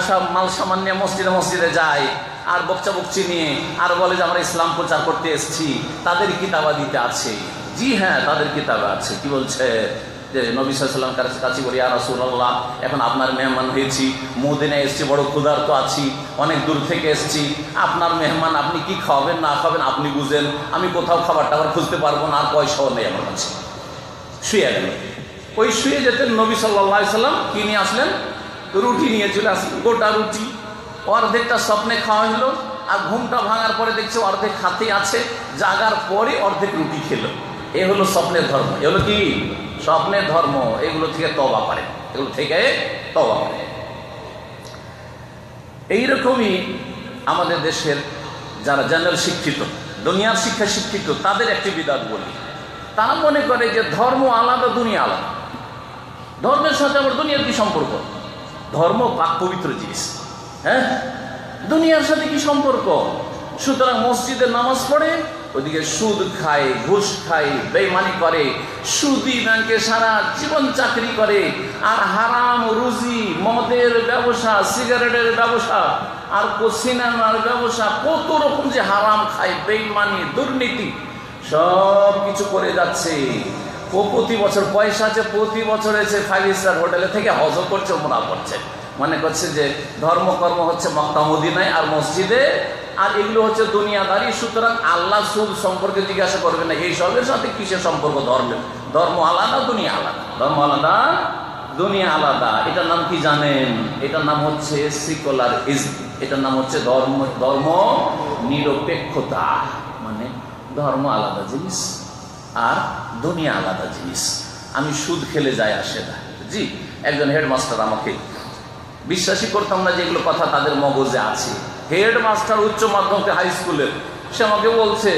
সব মাল সামান নিয়ে মসজিদে যায় আর বকচা বকচি নিয়ে আর বলে যে আমরা ইসলাম প্রচার করতে এসেছি, তাদের কিতাবা দিতে আছে। জি হ্যাঁ, তাদের কিতাবে আছে। কি বলছে? যে নবী সাল্লাল্লাহু আলাইহি ওয়াসাল্লাম কাছে বলি, ইয়া রাসূলুল্লাহ এখন আপনার মেহমান হয়েছি, মদিনায় এসেছি, বড় ক্ষুধার্ত আছি, অনেক দূর থেকে এসেছি, আপনার মেহমান, আপনি কি খাওয়াবেন না খাবেন আপনি বুঝেন, আমি কোথাও খাবার টাবার খুঁজতে পারবো না, আর পয়সাও নেই আমার কাছে। শুয়ে গেল। ওই শুয়ে যেতেন নবী সাল্লাল্লাহু আলাইহি ওয়াসাল্লাম কি নিয়ে আসলেন? রুটি নিয়ে চলে আসলেন, গোটা রুটি। অর্ধেকটা স্বপ্নে খাওয়া হলো, আর ঘুমটা ভাঙার পরে দেখছে অর্ধেক হাতে আছে, জাগার পরে অর্ধেক রুটি খেলো। এ হলো স্বপ্নের ধর্ম। এ হলো কি? স্বপ্নের ধর্ম। এগুলো থেকে তওবা করে, এগুলো থেকে তওবা করে। এইরকমই আমাদের দেশের যারা জেনারেল শিক্ষিত, দুনিয়ার শিক্ষা শিক্ষিত, তাদের একটি বিদাত বলি। তারা মনে করে যে ধর্ম আলাদা, দুনিয়া আলাদা। ধর্মের সাথে আবার দুনিয়ার কি সম্পর্ক? ধর্ম পাক পবিত্র জিনিস, হ্যাঁ, দুনিয়ার সাথে কি সম্পর্ক? সুতরাং মসজিদে নামাজ পড়ে, ওদিকে সুদ খায়, ঘুষ খায়, বেঈমানি করে, সুদি ব্যাংকে সারা জীবন চাকরি করে, আর হারাম রুজি, মদের ব্যবসা, সিগারেটের ব্যবসা, আর সিনেমার ব্যবসা, কত রকম যে হারাম খায়, বেঈমানি, দুর্নীতি সব কিছু করে যাচ্ছে। ও প্রতি বছর পয়সা আছে, প্রতি বছর এসে 5 স্টার হোটেলে থেকে হজ করছে, ওমরা করছে, মনে করছে যে ধর্মকর্ম হচ্ছে মক্কা মদিনায় আর মসজিদে, আর এগুলো হচ্ছে দুনিয়াদারি। সুতরাং আল্লাহ সুদ সম্পর্কে জিজ্ঞাসা করবে না। এই সবের সাথে কিসের সম্পর্ক? ধর্মের। ধর্ম আলাদা, দুনিয়া আলাদা। ধর্ম আলাদা, দুনিয়া আলাদা। এটার নাম কি জানেন? এটার নাম হচ্ছে সেকুলারিজম। এটার নাম হচ্ছে ধর্ম নিরপেক্ষতা। মানে ধর্ম আলাদা জিনিস আর দুনিয়া আলাদা জিনিস। আমি সুদ খেলে যায় আসে না। জি, একজন হেডমাস্টার আমাকে, বিশ্বাসই করতাম না যে এগুলো কথা তাদের মগজে আছে। হেডমাস্টার উচ্চ মাধ্যমিক হাই স্কুলের, সে আমাকে বলছে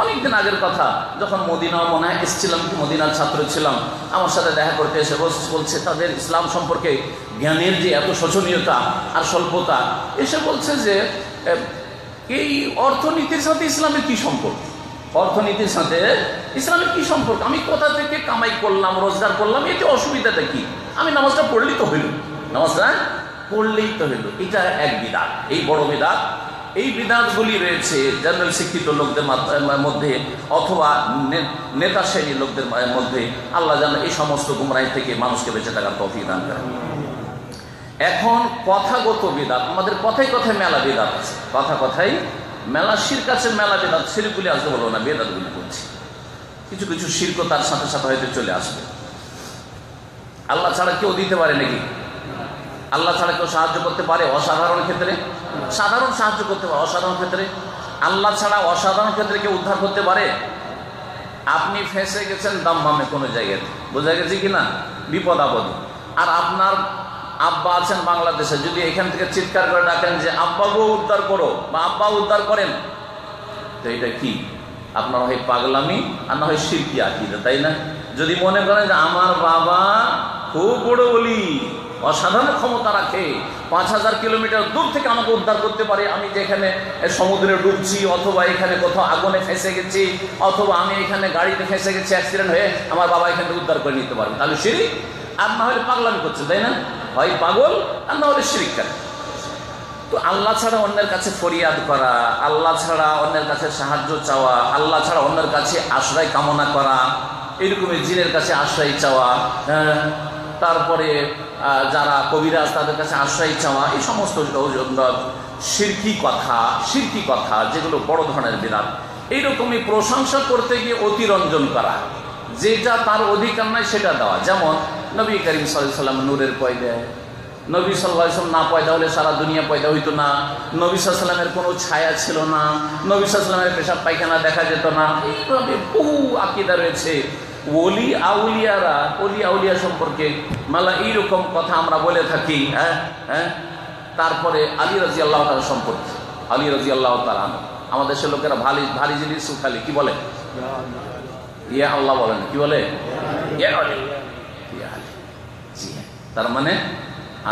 অনেকদিন আগের কথা, যখন মদিনা মনে হয় এসেছিলাম, কি মদিনার ছাত্র ছিলাম, আমার সাথে দেখা করতে এসে বলছে তাদের ইসলাম সম্পর্কে জ্ঞানের যে এত শোচনীয়তা আর স্বল্পতা, এসে বলছে যে এই অর্থনীতির সাথে ইসলামের কি সম্পর্ক? অর্থনীতির সাথে ইসলামের কি সম্পর্ক? আমি কোথা থেকে কামাই করলাম, রোজগার করলাম, এতে অসুবিধাটা কি? আমি নামাজটা পড়লেই তো হইল, নামাজটা পড়লেই তো হইল। এটা এক বিদাত, এই বড় বিদাত। এই বিদাতগুলি রয়েছে জেনারেল শিক্ষিত লোকদের মধ্যে অথবা নেতা শ্রেণীর লোকদের মধ্যে। আল্লাহ যেন এই সমস্ত গুমরাহি থেকে মানুষকে বেঁচে থাকার তৌফিক দান করেন। এখন কথাগত বিদাত, আমাদের কথায় কথায় মেলা বিদাত আছে, কথা কথাই মেলা শিরক আছে, মেলা বিদাত। শিরকগুলি আসতে বলবো না, বেদাতগুলি বলছি। কিছু কিছু শিরক তার সাথে সাথে হয়তো চলে আসবে। আল্লাহ ছাড়া কেউ দিতে পারে নাকি? আল্লাহ ছাড়া কেউ সাহায্য করতে পারে? অসাধারণ ক্ষেত্রে সাধারণ সাহায্য করতে পারে, অসাধারণ ক্ষেত্রে আল্লাহ ছাড়া অসাধারণ ক্ষেত্রে কেউ উদ্ধার করতে পারে? আপনি ফেঁসে গেছেন দাম্মামে কোনো জায়গাতে, বোঝা গেছে কিনা, বিপদ আপদে, আর আপনার আব্বা আছেন বাংলাদেশে, যদি এখান থেকে চিৎকার করে ডাকেন যে আব্বাকেও উদ্ধার করো বা আব্বা উদ্ধার করেন, তো এটা কি? আপনার হয় পাগলামি আর না হয় শিরকি আকীদা, তাই না? যদি মনে করেন যে আমার বাবা খুব বড় ওলি, অসাধারণ ক্ষমতা রাখে, 5000 কিলোমিটার দূর থেকে আমাকে উদ্ধার করতে পারে, আমি যেখানে সমুদ্রে ডুবছি, অথবা এখানে কোথাও আগুনে ফেঁসে গেছি, অথবা আমি এখানে গাড়িতে ফেঁসে গেছি অ্যাক্সিডেন্ট হয়ে, আমার বাবা এখান থেকে উদ্ধার করে নিতে পারবে, তাহলে শিরক। আর না হলে পাগলামি করছে, তাই না? হয় পাগল আর না হলে শিরক করে। তো আল্লাহ ছাড়া অন্যের কাছে ফরিয়াদ করা, আল্লাহ ছাড়া অন্যের কাছে সাহায্য চাওয়া, আল্লাহ ছাড়া অন্যের কাছে আশ্রয় কামনা করা, এরকমই জিনের কাছে আশ্রয় চাওয়া, তারপরে যারা কবিরাজ তাদের কাছে আশ্রয় চাওয়া, এই সমস্ত শিরকি কথা যেগুলো বড় ধরনের বিরাট। এইরকমই প্রশংসা করতে গিয়ে অতিরঞ্জন করা, যেটা তার অধিকার নাই সেটা দেওয়া। যেমন নবী করিম সাল্লাল্লাহু আলাইহি ওয়াসাল্লাম নূরের পয়দা, নবী সাল্লাল্লাহু আলাইহি ওয়াসাল্লাম না পয়দা হলে সারা দুনিয়া পয়দা হইতো না, নবী সাল্লাল্লাহু আলাইহি ওয়াসাল্লামের কোনো ছায়া ছিল না, নবী সাল্লাল্লাহু আলাইহি ওয়াসাল্লামের পেশাব পায়খানা দেখা যেত না। এইভাবে বহু আকীদা রয়েছে। ওলি আউলিয়া সম্পর্কে মালা এইরকম কথা আমরা বলে থাকি। তারপরে আলী রাদিয়াল্লাহু তাআলা সম্পর্কে, আলী রাদিয়াল্লাহু তাআলা, আমাদের দেশের লোকেরা ভারী জিনিস সুখালি কি বলে, ইয়া আল্লাহ বলেন, কি বলে, ইয়া আলী। তার মানে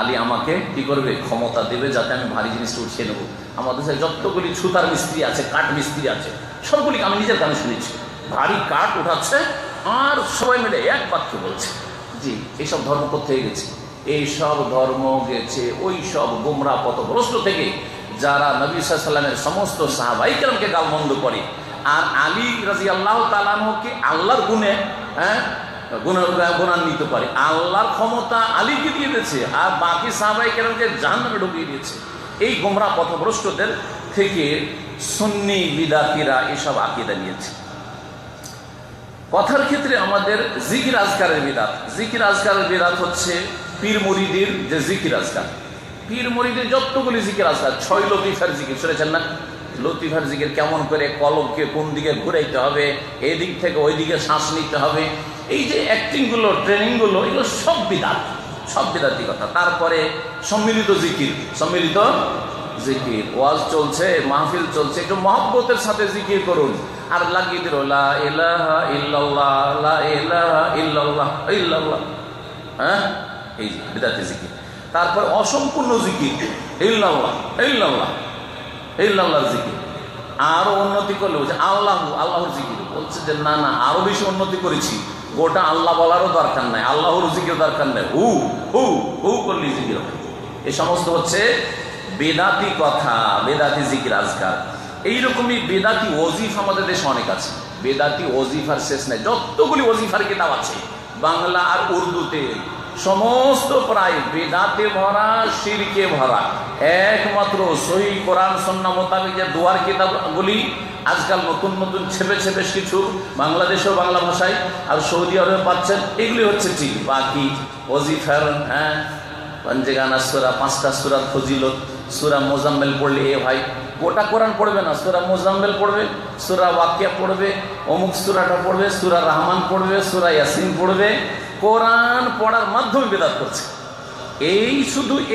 আলী আমাকে কি করবে, ক্ষমতা দেবে যাতে আমি ভারী জিনিসটা উঠিয়ে নেবো। আমাদের দেশে যতগুলি ছুতার মিস্ত্রি আছে, কাঠ মিস্ত্রি আছে, সবগুলিকে আমি নিজের কানে শুনেছি, ভারী কাঠ উঠাচ্ছে আর সবাই মিলে এক বাক্য বলছে। জি, এইসব ধর্ম কোথায় গেছে? এইসব ধর্ম গেছে ওই সব গোমরা পথভ্রষ্ট থেকে যারা নবী সাল্লাল্লাহু আলাইহি ওয়াসাল্লামের সমস্ত সাহাবায়ে কেরামকে গালমন্দ করে, আর আলী রাদিয়াল্লাহু তাআলা আনহুকে আল্লাহর গুণে গুণান্বিত করে। আল্লাহর ক্ষমতা আলীকে দিয়ে দিয়েছে আর বাকি সাহাবায়ে কেরামকে জাহান্নামে ঢুকিয়ে দিয়েছে। এই গোমরা পথভ্রষ্টদের থেকে সুন্নি বিদাতিরা এসব আকীদা নিয়েছে। কথার ক্ষেত্রে আমাদের জিকির আজকারের বিদাত। জিকির আজকারের বিদাত হচ্ছে পীর মুরিদের যে জিকির আজকার, পীর মুরিদের যতগুলি জিকির আজকার, 6 লতিফার জিকির শুনেছেন না? লতিফার জিকির কেমন করে কলমকে কোন দিকে ঘুরাইতে হবে, এই দিক থেকে ওই দিকে শ্বাস নিতে হবে, এই যে অ্যাক্টিংগুলো, ট্রেনিংগুলো, এগুলো সব বিদাত, সব বিদাতি কথা। তারপরে সম্মিলিত জিকির, ওয়াজ চলছে, মাহফিল চলছে, একটু মহব্বতের সাথে জিকির করুন, আর লাগিয়ে দিল লা ইলাহা ইল্লাল্লাহ, লা ইলাহা ইল্লাল্লাহ, ইল্লাল্লাহ, এই যে বিদাতি জিকির। তারপর অসম্পূর্ণ জিকির, ইল্লাল্লাহ ইল্লাল্লাহ ইল্লাল্লাহর জিকির। আরো উন্নতি করলে বলছে আল্লাহর জিকির, বলছে যে না আরো বেশি উন্নতি করেছি, গোটা আল্লাহ বলারও দরকার নাই, আল্লাহর জিকির দরকার নাই, হু হু হু করলে জিকির হবে। এই সমস্ত হচ্ছে বেদাতি কথা, বেদাতি জিকির আজকার। এইরকমই বেদাতি ওজিফা আমাদের দেশে অনেক আছে। বেদাতি ওজিফার শেষ নেই, যতগুলি ওজিফার কিতাব আছে বাংলা আর উর্দুতে, সমস্ত প্রায় বেদাতে ভরা, শিরকে ভরা। একমাত্র সহিহ কোরআন সুন্নাহ মোতাবেক যে দোয়ার কিতাবগুলি আজকাল নতুন নতুন ছেপে কিছু বাংলাদেশেও বাংলা ভাষায় আর সৌদি আরবে পাচ্ছেন, এগুলি হচ্ছে ঠিক। বাকি ওজিফার পঞ্জেগানা সূরা, 5টা সূরার ফজিলত, সূরা মুজাম্মিল পড়লে ভাই গোটা কোরআন পড়বে না, সূরা মুজাম্মিল পড়বে, সূরা ওয়াকিয়া পড়বে, অমুক সূরাটা পড়বে, সূরা রহমান পড়বে, সূরা ইয়াসিন পড়বে। কোরআন পড়ার মাধ্যমে বেদাত করছে।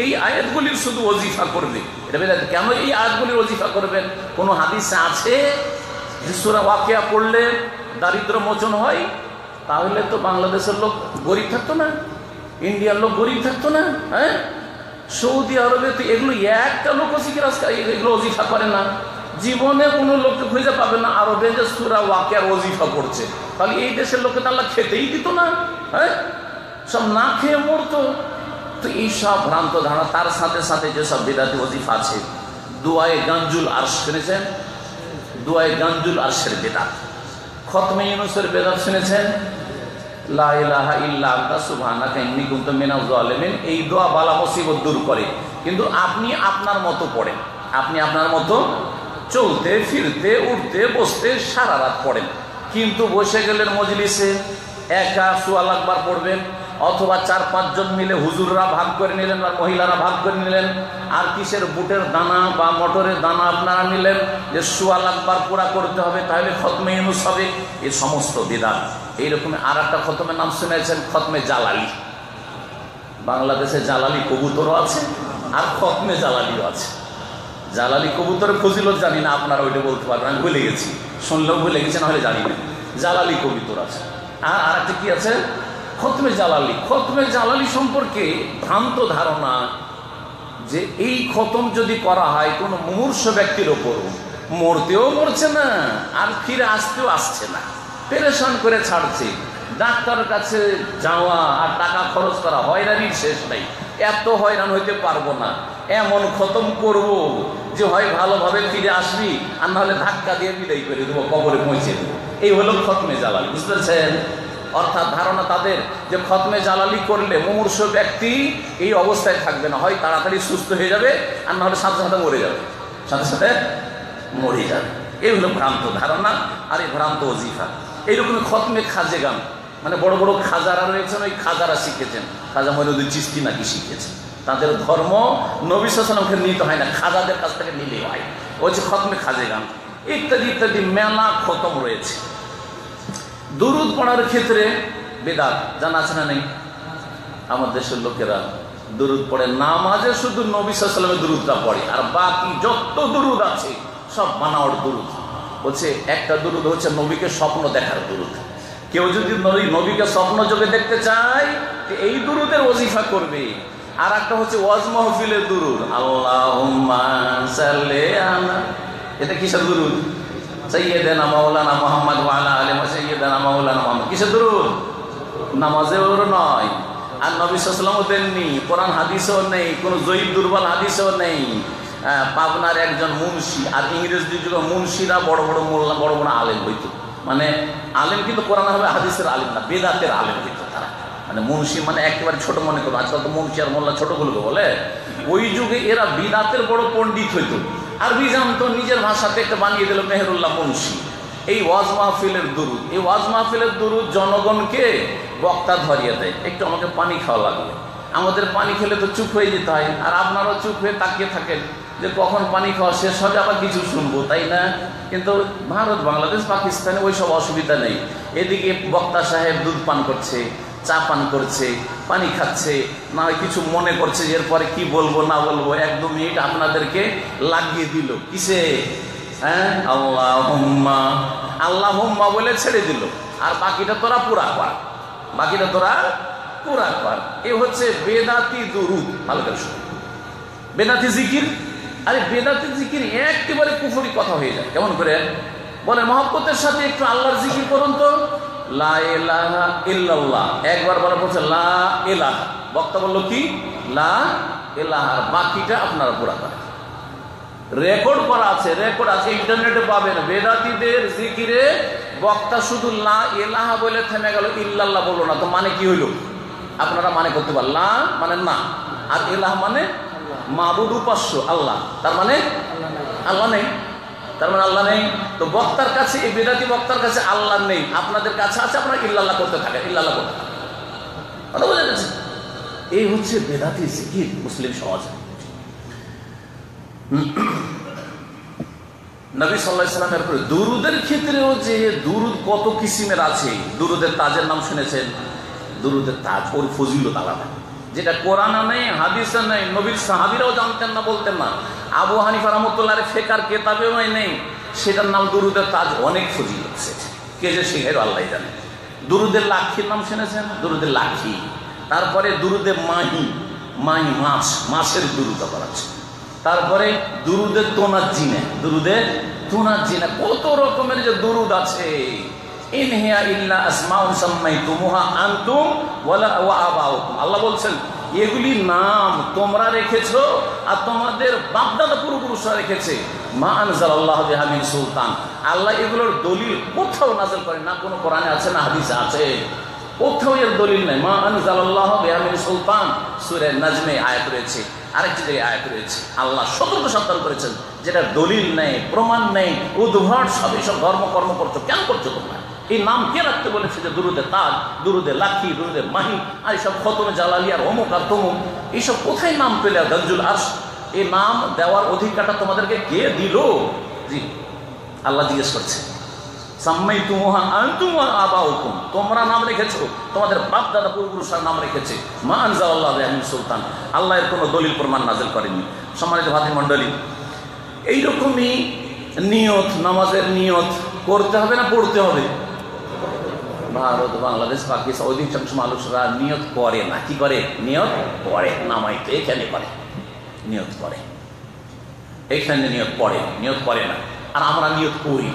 এই আয়াতগুলির শুধু ওজিফা করবে, এটা বেদাত। কেন এই আয়াতগুলির ওজিফা করবেন? কোনো হাদিসে আছে যে সূরা ওয়াকিয়া পড়লে দারিদ্র মোচন হয়? তাহলে তো বাংলাদেশের লোক গরিব থাকতো না, ইন্ডিয়ার লোক গরিব থাকতো না। সৌদি আরবে তো এগুলো একটা লোক এগুলো ওজিফা করে না, জীবনে কোনো লোককে খুঁজে পাবে না আরবে যে সূরা ওয়াকিয়ার ওজিফা করছে। তাহলে এই দেশের লোককে তো আল্লাহ খেতেই দিত না, সব না খেয়ে মরতো। তো এইসব ভ্রান্ত ধারণা, তার সাথে সাথে যেসব বিদাতি ওজিফা আছে, দুআয়ে গানজুল আরশ শুনেছেন? দুআয়ে গানজুল আরশের বেদাত। খতমে ইউনূসের বেদাত শুনেছেন? লা ইলাহা ইল্লা আনতা সুবহানাকা ইন্নী কুনতু মিনাজ জালিমিন। এই দোয়া বালা মুসিবত দূর করে, কিন্তু আপনি আপনার মতো পড়েন, আপনি আপনার মতো চলতে ফিরতে উঠতে বসতে সারা রাত পড়েন, কিন্তু বসে গেলেন মজলিসে একা সুয়াল আকবার পড়বেন, অথবা 4-5 জন মিলে হুজুররা ভাগ করে নিলেন আর মহিলারা ভাগ করে নিলেন, আর কিসের বুটের দানা বা মটরের দানা আপনারা নিলেন যে সুয়াল আকবার পুরা করতে হবে, তাহলে খতমে ইউনূস হবে। এই সমস্ত বিদআত। এইরকম আর একটা খতমের নাম শুনেছেন? খতমে জালালি। বাংলাদেশে জালালি কবুতরও আছে আর খতমে জালালিও আছে। জালালি কবুতরের ফজিলত জানি না, আপনারা ওইটা বলতে পারবেন, আমি ভুলে গেছি, শুনলেও ভুলে গেছি, না হলে জানি না। জালালি কবুতর আছে। আর একটা কি আছে? খতমে জালালি। খতমে জালালি সম্পর্কে ভ্রান্ত ধারণা যে এই খতম যদি করা হয় কোনো মুমূর্ষ ব্যক্তির ওপর, মরতেও মরছে না আর ফিরে আসতেও আসছে না, পেরেশান করে ছাড়ছে, ডাক্তারের কাছে যাওয়া আর টাকা খরচ করা, হয়রানির শেষ নাই, এত হয়রান হইতে পারবো না, এমন খতম করব যে হয় ভালোভাবে ফিরে আসবি, আর নাহলে ধাক্কা দিয়ে বিদায় করে দেবো, কবরে পৌঁছে দেবো। এই হলো খতমে জালালি, বুঝতে পেরেছেন? অর্থাৎ ধারণা তাদের যে খতমে জালালি করলে মুমূর্ষ ব্যক্তি এই অবস্থায় থাকবে না, হয় তাড়াতাড়ি সুস্থ হয়ে যাবে, আর নাহলে সাথে সাথে মরে যাবে, সাথে সাথে মরে যাবে। এই হলো ভ্রান্ত ধারণা আর এই ভ্রান্ত ওজিফা। এইরকম খতমে খাজেগান, মানে বড় বড় খাজারা রয়েছেন, ওই খাজারা শিখেছেন, খাজা মঈনুদ্দিন চিশতি নাকি শিখেছেন। তাদের ধর্ম নবী সাল্লাল্লাহু আলাইহি ওয়াসাল্লামকে নিতে হয় না, খাজাদের কাছ থেকে নিলে হয়। ওই যে খতমে খাজেগান ইত্যাদি ইত্যাদি মেলা খতম রয়েছে। দুরুদ পড়ার ক্ষেত্রে বেদাত জানা আছে না নেই? আমার দেশের লোকেরা দুরুদ পড়ে, নামাজে শুধু নবী সাল্লাল্লাহু আলাইহি ওয়াসাল্লামের দুরুদটা পড়ে, আর বাকি যত দুরুদ আছে সব বানাওয়ার দুরুদ। বলছে একটা দুরুদ হচ্ছে নবীকে স্বপ্ন দেখার দুরুদ। কেউ যদি নবীকে স্বপ্ন যোগে দেখতে চায় এই দুরুদের ওজিফা করবে। আর একটা হচ্ছে ওয়াজ মাহফিলের দুরুদ, আল্লাহুম্মা সাল্লি আলা, এটা কিসের দুরুদ? সাইয়্যিদানা মাওলানা মুহাম্মদ ওয়া আলা আলি সাইয়্যিদানা মাওলানা মুহাম্মদ। কিসের দুরুদ? নামাজেও নয়, আর নবী সাল্লাল্লাহু আলাইহি ওয়াসাল্লামও দেননি, কোরআন হাদিসও নেই, কোনো জয়ীফ দুর্বল হাদিসও নেই। পাবনার একজন মুন্সি, আর ইংরেজ যুগে মুন্সিরা বড় বড় মোল্লা, বড় বড় আলেম হইতো, মানে আলেম কিন্তু কোরআন হবে হাদিসের আলেম না, বেদাতের আলেম হইতো তারা। মানে মুন্সি মানে একেবারে ছোট মনে করো, আজকাল তো মুন্সি আর মোল্লা ছোটগুলোকে বলে। ওই যুগে এরা বিদাতের বড় পণ্ডিত হইতো, আরবি জানতো, নিজের ভাষাতে একটা বানিয়ে দিল মেহেরুল্লাহ মুন্সি। এই ওয়াজ মাহফিলের দুরুদ, এই ওয়াজ মাহফিলের দুরুদ জনগণকে বক্তা ধরিয়ে দেয়, একটু আমাকে পানি খাওয়া লাগবে। আমাদের পানি খেলে তো চুপ হয়ে যেতে হয়, আর আপনারাও চুপ হয়ে তাকিয়ে থাকেন যে কখন পানি খাওয়া শেষ হবে, আবার কিছু শুনবো, তাই না? কিন্তু ভারত, বাংলাদেশ, পাকিস্তানে ওই সব অসুবিধা নেই। এদিকে বক্তা সাহেব দুধ পান করছে, চা পান করছে, পানি খাচ্ছে, না হয় কিছু মনে করছে যে এরপরে কি বলবো না বলবো, 1-2 মিনিট আপনাদেরকে লাগিয়ে দিল কিসে? হ্যাঁ, আল্লাহুম্মা, আল্লাহুম্মা বলে ছেড়ে দিল, আর বাকিটা তোরা পুরা কর, বাকিটা তোরা পুরা কর। এ হচ্ছে বেদাতি দুরুদ। ভালো করে শুনুন, বেদাতি জিকির। আরে বেদাতি জিকির একেবারে কুফরি কথা হয়ে যায়। কেমন করে? বলে মহব্বতের সাথে একটু আল্লাহর জিকির করুন তো, লা ইলাহা ইল্লাল্লাহ, একবার বলা বলছে লা ইলাহা, বক্তা বললো কি লা ইলাহা, আর বাকিটা আপনারা পুরা করেন। রেকর্ড করা আছে, রেকর্ড আছে, ইন্টারনেটে পাবেন। বেদাতিদের জিকিরে বক্তা শুধু লা ইলাহা বলে থেমে গেল, ইল্লাল্লাহ বললো না, তো মানে কি হইল? আপনারা মানে করতে পারেন, লা মানে না, আর ইলাহ মানে মাবুদ, উপাস্য আল্লাহ, তার মানে আল্লাহ নেই, তার মানে আল্লাহ নেই। তো বক্তার কাছে, এই বেদাতি বক্তার কাছে আল্লাহ নেই, আপনাদের কাছে আছে, আপনারা ইল্লাল্লাহ করতে থাকেন, ইল্লাল্লাহ করতে থাকেন। কথা বোঝা যাচ্ছে? এই হচ্ছে বেদাতি জিকির মুসলিম সমাজে। নবী সাল্লাল্লাহু আলাইহি ওয়াসাল্লামের উপরে দুরুদের ক্ষেত্রেও যে দুরুদ কত কিসিমের আছে। দুরুদের তাজের নাম শুনেছেন? দুরুদের তাজ, ওর ফজিলত আলাদা, যেটা কোরআনে নেই, হাদিসে নেই, নবীর সাহাবীরাও জানতেন না, বলতেন না, আবু হানিফা রাহমাতুল্লাহ আলাইহি ফিকহের কিতাবেও নেই। সেটার নাম দুরুদের তাজ, অনেক ফজিলত আছে। কে যে শিখাইল আল্লাহই জানে। দুরুদের লাখির নাম শুনেছেন? দুরুদের লাখি। তারপরে দুরুদে মাহি, মাহি মাছ, মাছের দুরুদ আবার আছে। তারপরে দুরুদের তোনাজ্জিনে, দুরুদের তোনাজ্জিনে, কত রকমের যে দুরুদ আছে। ইন হিয়া ইল্লা আসমাউন সাম্মাইতুমুহা আনতুম ওয়া আবাউকুম, আল্লাহ বলছেন এগুলি নাম তোমরা রেখেছো আর তোমাদের বাপদাদা পূর্বপুরুষরা রেখেছে। মা আনজালাল্লাহু বিহা মিন সুলতান, আল্লাহ এগুলোর দলিল কোথাও নাযিল করেন না, কোনো কোরআনে আছে না হাদিসে আছে, কোথাও এর দলিল নেই। মা আনজালাল্লাহু বিহা মিন সুলতান, সূরা নাজমে আয়াত রয়েছে, আরেকটি জায়গায় আয়াত রয়েছে। আল্লাহ সতর্ক সাবধান করেছেন, যেটা দলিল নেই, প্রমাণ নেই, উদ্ভট সবই সব ধর্মকর্ম করছো, কেন করছো তোমরা? এই নাম কে রাখতে বলেছে? যে দুরুদে তাজ, দুরুদে লাখি, দুরুদে মাহি, আর এইসব খতমে জালালি আর অমুক আর তমুক, এইসব কোথায় নাম পেলে? গঞ্জুল আরশ, এই নাম দেওয়ার অধিকারটা তোমাদেরকে কে দিল? জি, আল্লাহ জিজ্ঞেস করছে। সাম্মাইতুমুহা আনতুম ওয়া আবাউকুম, তোমরা নাম রেখেছো, তোমাদের বাপ দাদা পূর্বপুরুষরা নাম রেখেছে। মা আনজালাল্লাহু বিহা মিন সুলতান, আল্লাহ এর কোনো দলিল প্রমাণ নাযিল করেননি। সম্মানিত ভাতৃমণ্ডলী, এইরকমই নিয়ত, নামাজের নিয়ত করতে হবে না পড়তে হবে? ভারত, বাংলাদেশ, পাকিস্তান অধিকাংশ মানুষরা নিয়ত করে না। কি করে? নিয়ত করে, নামাইতে এখানে করে, নিয়ত করে, এখানে নিয়ত পড়ে, নিয়ত করে না। আর আমরা নিয়ত করি।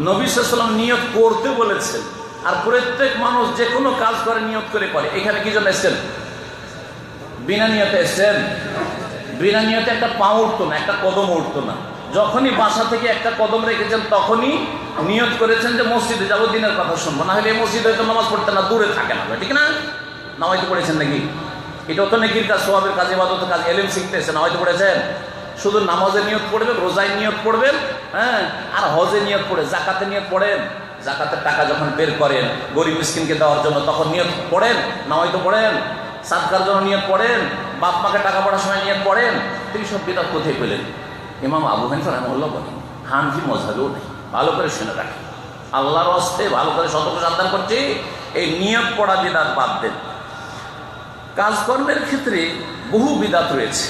নবী সাল্লাল্লাহু আলাইহি ওয়াসাল্লাম নিয়ত করতে বলেছেন, আর প্রত্যেক মানুষ যে কোনো কাজ করে নিয়ত করে করে। এখানে কি জন্য এসেছেন? বিনা নিয়তে এসেছেন? বিনা নিয়তে একটা পা উঠতো না, একটা কদম উঠতো না। যখনই বাসা থেকে একটা কদম রেখেছেন তখনই নিয়ত করেছেন যে মসজিদে যাবো, দিনের কথা শুনবো, না হলে এই মসজিদে হয়তো নামাজ পড়তে না, দূরে থাকে না, ঠিক না? না হয়তো পড়েছেন নাকি? এটাও তো নেকির কাজ, সওয়াবের কাজ, ইবাদতের কাজ, ইলম শিখতে এসে না হয়তো পড়েছেন। শুধু নামাজের নিয়ত পড়বেন, রোজায় নিয়ত পড়বেন, হ্যাঁ, আর হজে নিয়ত পড়ে, জাকাতে নিয়ত পড়েন, জাকাতের টাকা যখন বের করেন গরিব মিসকিনকে দেওয়ার জন্য তখন নিয়ত পড়েন, না হয়তো পড়েন, সাদকার জন্য নিয়ত পড়েন, বাপ মাকে টাকা পড়ার সময় নিয়ত পড়েন। এই সব বিদআত কোথায় পেলেন? ইমাম আবু হানিফা রাহিমাহুল্লাহ বলেন, হানফি মযহাবেও নেই। ভালো করে শুনে রাখেন, আল্লাহর হস্তে ভালো করে সতর্ক সাবধান করছি, এই নিয়ত পড়া বিদআত বাদ দেন। কাজকর্মের ক্ষেত্রে বহু বিদআত রয়েছে,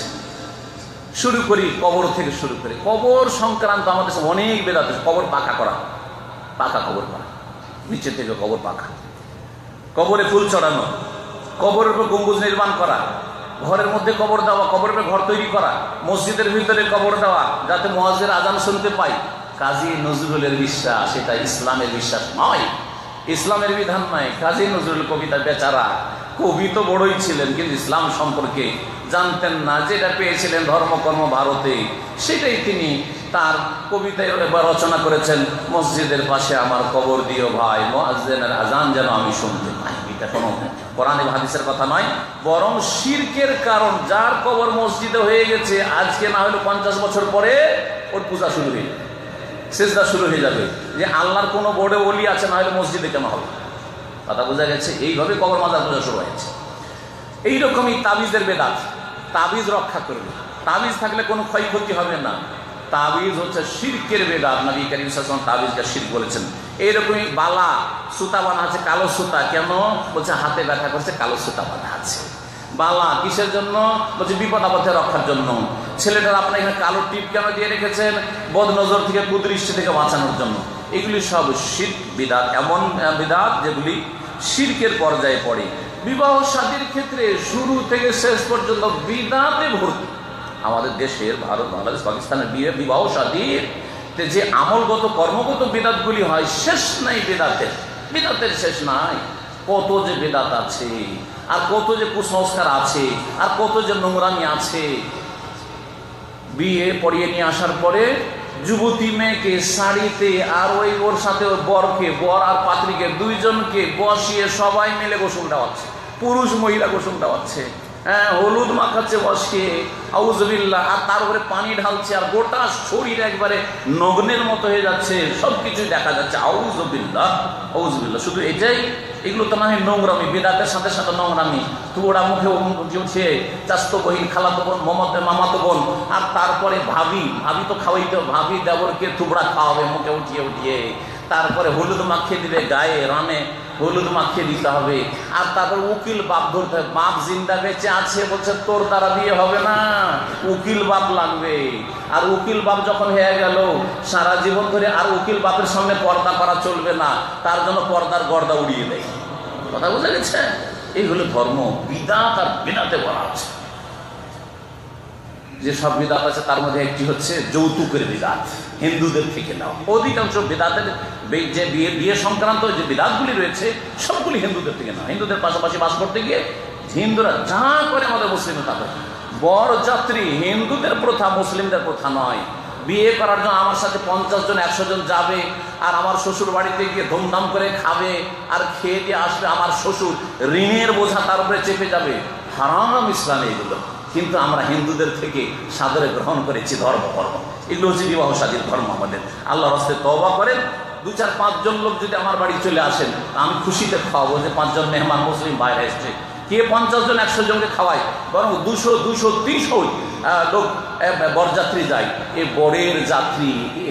শুরু করি কবর থেকে শুরু করে। কবর সংক্রান্ত আমাদের অনেক বিদআত আছে। কবর পাকা করা, পাকা কবর করা, নিচে থেকে কবর পাকা, কবরে ফুল চড়ানো, কবরের উপর গম্বুজ নির্মাণ করা, ঘরের মধ্যে কবর দেওয়া, কবরের উপর ঘর তৈরি করা, মসজিদের ভিতরে কবর দেওয়া যাতে মুয়াজ্জিন আযান শুনতে পাই। কাজী নজরুলের বিশ্বাস, এটা ইসলামের বিশ্বাস নয়, ইসলামের বিধান নয়। কাজী নজরুল কবিতা, বেচারা কবি তো বড়ই ছিলেন, কিন্তু ইসলাম সম্পর্কে জানতেন না। যেটা পেয়েছিলেন ধর্মকর্ম ভারতে, সেটাই তিনি তার কবিতায় রচনা করেছেন, মসজিদের পাশে আমার কবর দিও ভাই, মুয়াজ্জিনের আযান যেন আমি শুনতে পাই। এটা কোনো কোরআন এবং হাদিসের কথা নয়, বরং শিরকের কারণ। যার কবর মসজিদে হয়ে গেছে, আজকে না হলে 50 বছর পরে ওর পূজা শুরু হয়ে যাবে, সিজদা শুরু হয়ে যাবে, যে আল্লাহর কোনো বোর্ডে ওলি আছে, না হলে মসজিদে কেন হবে? কথা বোঝা গেছে? এইভাবে কবর মাজার পূজা শুরু হয়েছে। এইরকমই তাবিজের বেদাত, তাবিজ রক্ষা করবে, তাবিজ থাকলে কোনো ক্ষয়ক্ষতি হবে না। তাবিজ হচ্ছে শিরকের বেদাত। নবী করিম সাল্লাল্লাহু আলাইহি ওয়াসাল্লাম তাবিজকে শিরক বলেছেন। এইরকমই বালা, সুতা বাঁধা আছে, কালো সুতা, কেন? বলছে হাতে ব্যথা করছে, কালো সুতা বাঁধা আছে। বালা কিসের জন্য? বলছে বিপদ আপদে রক্ষার জন্য। ছেলেটার আপনার এখানে কালো টিপ কেন দিয়ে রেখেছেন? বদ নজর থেকে, কুদৃষ্টি থেকে বাঁচানোর জন্য। এগুলি সব শিরক বিদআত, এমন বিদআত যেগুলি শিরকের পর্যায়ে পড়ে। বিবাহ শাদীর ক্ষেত্রে শুরু থেকে শেষ পর্যন্ত বিদআতে ভর্তি। আমাদের দেশের, ভারত, বাংলাদেশ, পাকিস্তানের বিবাহ শাদীর যে আমলগত কর্মগত বিদআতগুলি হয়, শেষ নাই বিদআতের, বিদআতের শেষ নাই। কত যে বিদআত আছে, আর কত যে কুসংস্কার আছে, আর কত যে নোংরামি আছে। বিয়ে পড়িয়ে নিয়ে আসার পরে যুবতী মেয়েকে শাড়িতে, আর ওর সাথে ওর বরকে, বর আর পাত্রীকে, দুইজনকে বসিয়ে সবাই মিলে গোসল দেওয়াচ্ছে, পুরুষ মহিলা গোসল দেওয়াচ্ছে, হ্যাঁ, হলুদ মাখাচ্ছে বসিয়ে, আউযুবিল্লাহ, আর তার উপরে পানি ঢালছে, আর গোটা শরীর একবারে নগ্নের মতো হয়ে যাচ্ছে, সবকিছু দেখা যাচ্ছে, আউযুবিল্লাহ, আউযুবিল্লাহ। শুধু এটাই? এগুলো তো না হয় নোংরামি, বিদআতের সাথে সাথে নোংরামি। তুড়া মুখে উঠে চাস্তো বহিন, খালাতো বোন, মামাতো বোন, আর তারপরে ভাবি, ভাবি তো খাওয়াইতে, ভাবি দেবরকে তুবড়া খাওয়াবে মুখে উঠিয়ে উঠিয়ে, তারপরে হলুদ মাখিয়ে দিবে গায়ে, রানে হলুদ মাখিয়ে দিতে হবে, আর তারপর উকিল বাপ ধরতে হবে। বাপ জিন্দা বেঁচে আছে, বলছে তোর দ্বারা বিয়ে হবে না, উকিল বাপ লাগবে। আর উকিল বাপ যখন হয়ে গেল, সারা জীবন ধরে আর উকিল বাপের সামনে পর্দা করা চলবে না, তার জন্য পর্দার গর্দা উড়িয়ে দেয়। কথা বোঝা গেছে? এইগুলো ধর্ম বিদআত, আর বিদআতে বলা আছে। যে সব বিদআত আছে তার মধ্যে একটি হচ্ছে যৌতুকের বিদআত, হিন্দুদের থেকে নেওয়া। অধিকাংশ বিদআতের যে বিয়ে সংক্রান্ত যে বিদআতগুলি রয়েছে, সবগুলি হিন্দুদের থেকে নেওয়া। হিন্দুদের পাশাপাশি বাস করতে গিয়ে হিন্দুরা যা করে আমাদের মুসলিমরা তা করে। বরযাত্রী হিন্দুদের প্রথা, মুসলিমদের প্রথা নয়। বিয়ে করার জন্য আমার সাথে 50 জন 100 জন যাবে, আর আমার শ্বশুর বাড়িতে গিয়ে ধুমধাম করে খাবে, আর খেয়ে দিয়ে আসবে। আমার শ্বশুর ঋণের বোঝা তার উপরে চেপে যাবে। হারাম ইসলামে এগুলো, কিন্তু আমরা হিন্দুদের থেকে সাদরে গ্রহণ করেছি ধর্ম। এগুলো হচ্ছে বিবাহ শাদীর ধর্ম আমাদের। আল্লাহর রাস্তায় তওবা করেন। 2-4-5 জন লোক যদি আমার বাড়ি চলে আসেন, আমি খুশিতে খাওয়াবো যে 5 জন মেহমান মুসলিম বাইরে এসছে। কে 50 জন 100 জনকে খাওয়ায়? বরং 200-230 লোক বরযাত্রী যায়। এ বরের যাত্রী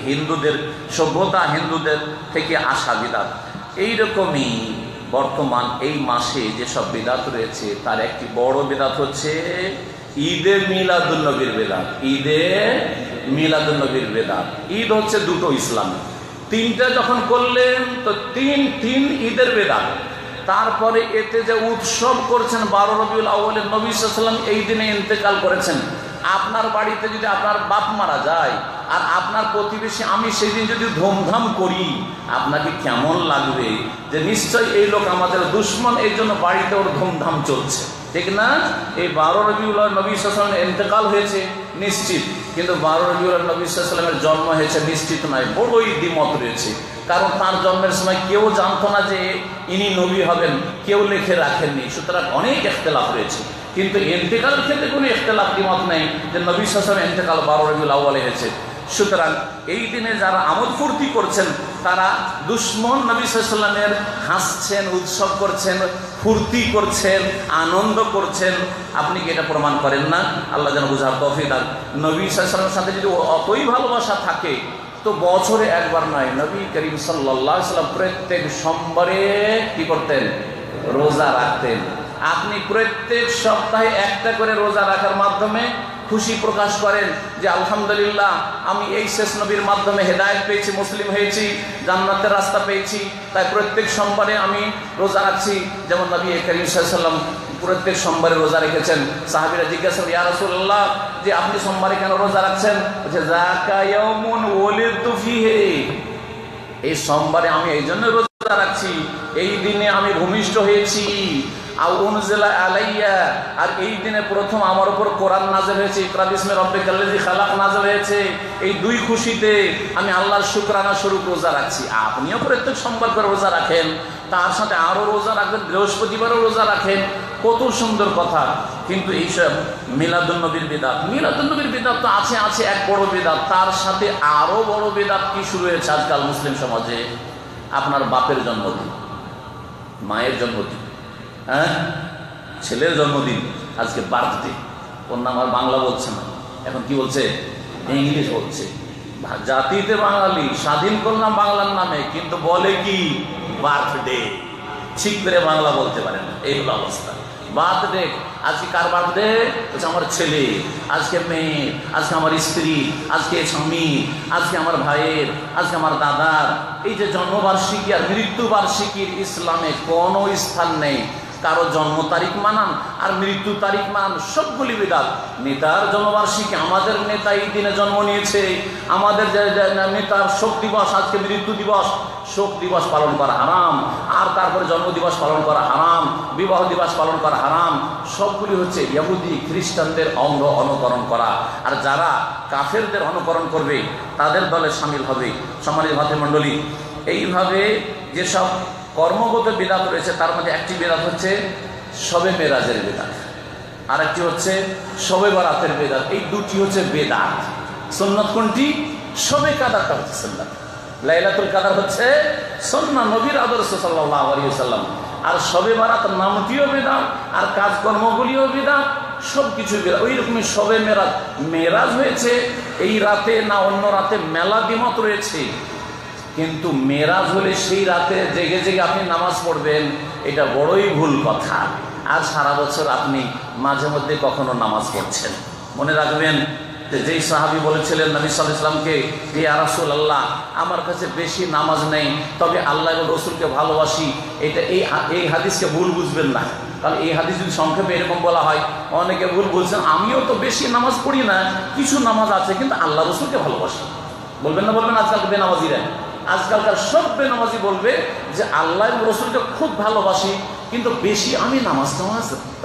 হিন্দুদের সভ্যতা, হিন্দুদের থেকে আসা বিদআত। এইরকমই বর্তমান এই মাসে যেসব বিদআত রয়েছে, তার একটি বড় বিদআত হচ্ছে ঈদে মিলাদুন নবীর বেদাত। ঈদে মিলাদুন নবীর বেদাত। ঈদ হচ্ছে দুটো ইসলামে, 3টা যখন করলেন তো তিন ঈদের বেদাত। তারপরে এতে যে উৎসব করছেন 12 রবিউল আউয়ালে, নবী সাল্লাল্লাহু আলাইহি ওয়াসাল্লাম এই দিনে ইন্তেকাল করেছেন। আপনার বাড়িতে যদি আপনার বাপ মারা যায়, আর আপনার প্রতিবেশী আমি সেদিন যদি ধুমধাম করি, আপনাকে কেমন লাগবে? যে নিশ্চয়ই এই লোক আমাদের দুশমন, এই জন্য বাড়িতে ওর ধুমধাম চলছে। ঠিক না? এই 12 রবিউল আউয়াল নবী সাল্লাল্লাহু আলাইহি ওয়াসাল্লামের ইন্তেকাল হয়েছে নিশ্চিত, কিন্তু 12 রবিউল আউয়াল নবী সাল্লাল্লাহু আলাইহি ওয়াসাল্লামের জন্ম হয়েছে নিশ্চিত নয়, বড়ই দ্বিমত রয়েছে। কারণ তার জন্মের সময় কেউ জানতো না যে ইনি নবী হবেন, কেউ লিখে রাখেননি, সুতরাং অনেক ইখতিলাফ রয়েছে। কিন্তু ইন্তেকালের ক্ষেত্রে কোনো ইখতিলাফ দ্বিমত নেই যে নবী সাল্লাল্লাহু আলাইহি ওয়াসাল্লামের ইন্তেকাল 12 রবিউল আউয়ালে হয়েছে। সুতরাং এই দিনে যারা আমোদ ফুর্তি করছেন তারা দুশ্মন নবী সাল্লাল্লাহু আলাইহি ওয়াসাল্লামের হাসছেন, উৎসব করছেন, ফুর্তি করছেন, আনন্দ করছেন। আপনি কি এটা প্রমাণ করেন না? আল্লাহ যেন বুঝার তৌফিক দান। নবী সাল্লাল্লাহু আলাইহি ওয়াসাল্লামের সাথে যদি অতই ভালোবাসা থাকে তো বছরে একবার নয়, নবী করিম সাল্লাল্লাহু আলাইহি ওয়াসাল্লাম প্রত্যেক সোমবারে কি করতেন? রোজা রাখতেন। আপনি প্রত্যেক সপ্তাহে একটা করে রোজা রাখার মাধ্যমে খুশি প্রকাশ করেন যে আলহামদুলিল্লাহ আমি এই শেষ নবীর মাধ্যমে হেদায়েত পেয়েছি, মুসলিম হয়েছি, জান্নাতের রাস্তা পেয়েছি, তাই প্রত্যেক সোমবারে আমি রোজা রাখছি। যেমন নবী করিম সাল্লাল্লাহু আলাইহি ওয়াসাল্লাম প্রত্যেক সোমবারে রোজা রেখেছেন। সাহাবীরা জিজ্ঞাসা করেন, ইয়া রাসূলুল্লাহ, যে আপনি সোমবারে কেন রোজা রাখছেন? বলছে যাকা ইয়াউমুন ওয়ালিদতু ফীহি, এই সোমবারে আমি এই জন্য রোজা রাখছি, এই দিনে আমি ভূমিষ্ঠ হয়েছি। আও উনজিলা আলাইয়া, আর এই দিনে প্রথম আমার উপর কোরআন নাযিল হয়েছে, ইকরা বিসমি রাব্বিকাল্লাযী খালাক নাযিল হয়েছে। এই দুই খুশিতে আমি আল্লাহর শুকরানা স্বরূপ রোজা রাখছি। আপনিও প্রত্যেক সোমবার করে রোজা রাখেন, তার সাথে আরো রোজা রাখবেন, বৃহস্পতিবারও রোজা রাখেন, কত সুন্দর কথা। কিন্তু এইসব মিলাদুন নবীর বিদআত, মিলাদুন নবীর বিদআত তো আছে আছে এক বড় বিদআত, তার সাথে আরো বড় বিদআত কি শুরু হয়েছে আজকাল মুসলিম সমাজে? আপনার বাপের জন্মদিন, মায়ের জন্মদিন, হ্যাঁ, ছেলের জন্মদিন, আজকে বার্থডে, ওর নাম আর বাংলা বলছে না, এখন কি বলছে? ইংলিশ বলছে। জাতিতে বাঙালি, স্বাধীন করলাম বাংলার নামে, কিন্তু বলে কি? বার্থডে। ঠিক করে বাংলা বলতে পারে না, এই হলো অবস্থা। বার্থডে, আজকে কার বার্থডে? বলছে আমার ছেলে, আজকে মেয়ে, আজকে আমার স্ত্রী, আজকে স্বামী, আজকে আমার ভাইয়ের, আজকে আমার দাদার। এই যে জন্মবার্ষিকী আর মৃত্যুবার্ষিকীর ইসলামে কোনো স্থান নেই। কারো জন্ম তারিখ মানান আর মৃত্যু তারিখ মানান, সবগুলি বিদআত। নেতার জন্মবার্ষিকী, আমাদের নেতা এই দিনে জন্ম নিয়েছে, আমাদের নেতার শোক দিবস, আজকে মৃত্যু দিবস, শোক দিবস পালন করা হারাম, আর তারপরে জন্ম দিবস পালন করা হারাম, বিবাহ দিবস পালন করা হারাম। সবগুলি হচ্ছে ইহুদি খ্রিস্টানদের অঙ্গ অনুকরণ করা। আর যারা কাফেরদের অনুকরণ করবে তাদের দলে শামিল হবে। সম্মানিত ভাতৃমণ্ডলী, এইভাবে যেসব কর্মগত বিদআত রয়েছে তার মধ্যে একটি বিদআত হচ্ছে শবে মেরাজের বিদআত, আর একটি হচ্ছে শবে বরাতের বিদআত। এই দুটি হচ্ছে বিদআত। সুন্নাত কোনটি? শবে কাদারটা হচ্ছে সুন্নাত, লাইলাতুল কাদর হচ্ছে সুন্নাহ, নবীর আদর্শ সাল্লাল্লাহু আলাইহি ওয়াসাল্লাম। আর শবে বরাত নামটিও বিদআত, আর কাজকর্মগুলিও বিদআত, সবকিছু বিদআত। ওই রকমই শবে মেরাজ, মেরাজ হয়েছে এই রাতে না অন্য রাতে, মেলা দ্বিমত রয়েছে। কিন্তু মেরাজ হলে সেই রাতে জেগে জেগে আপনি নামাজ পড়বেন, এটা বড়ই ভুল কথা। আর সারা বছর আপনি মাঝে মধ্যে কখনো নামাজ পড়ছেন। মনে রাখবেন যে যেই সাহাবী বলেছিলেন নবী সাল্লাল্লাহু আলাইহি ওয়াসাল্লামকে, যে ইয়া রাসূলুল্লাহ, আমার কাছে বেশি নামাজ নেই, তবে আল্লাহ এবং রসুলকে ভালোবাসি, এটা এই হাদিসকে ভুল বুঝবেন না। কারণ এই হাদিস যদি সংক্ষেপে এরকম বলা হয়, অনেকে ভুল বলছেন, আমিও তো বেশি নামাজ পড়ি না, কিছু নামাজ আছে, কিন্তু আল্লাহ রসুলকে ভালোবাসি। বলবেন না? বলবেন আজকাল বেনামাজিরা, আজকালকার সব বেনামাজি বলবে যে আল্লাহ এবং রসুলকে খুব ভালোবাসি, কিন্তু বেশি আমি নামাজ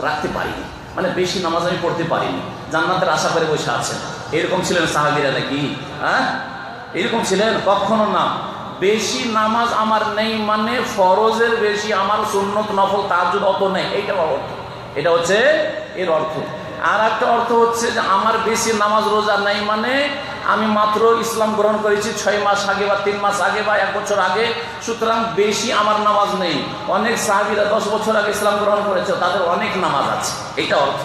রাখতে পারিনি, মানে বেশি নামাজ আমি পড়তে পারিনি, জান্নাতের আশা করে বসে আছেন। এরকম ছিলেন সাহাবীরা নাকি? হ্যাঁ, এরকম ছিলেন? কখনো না। বেশি নামাজ আমার নেই মানে ফরজের বেশি আমার সুন্নত নফল তাহাজ্জুদ অত নেই, এইটা অর্থ। এটা হচ্ছে এর অর্থ। আর একটা অর্থ হচ্ছে যে আমার বেশি নামাজ রোজা নেই মানে আমি মাত্র ইসলাম গ্রহণ করেছি 6 মাস আগে বা 3 মাস আগে বা 1 বছর আগে, সুতরাং বেশি আমার নামাজ নেই। অনেক সাহাবীরা 10 বছর আগে ইসলাম গ্রহণ করেছে, তাদের অনেক নামাজ আছে, এটা অর্থ।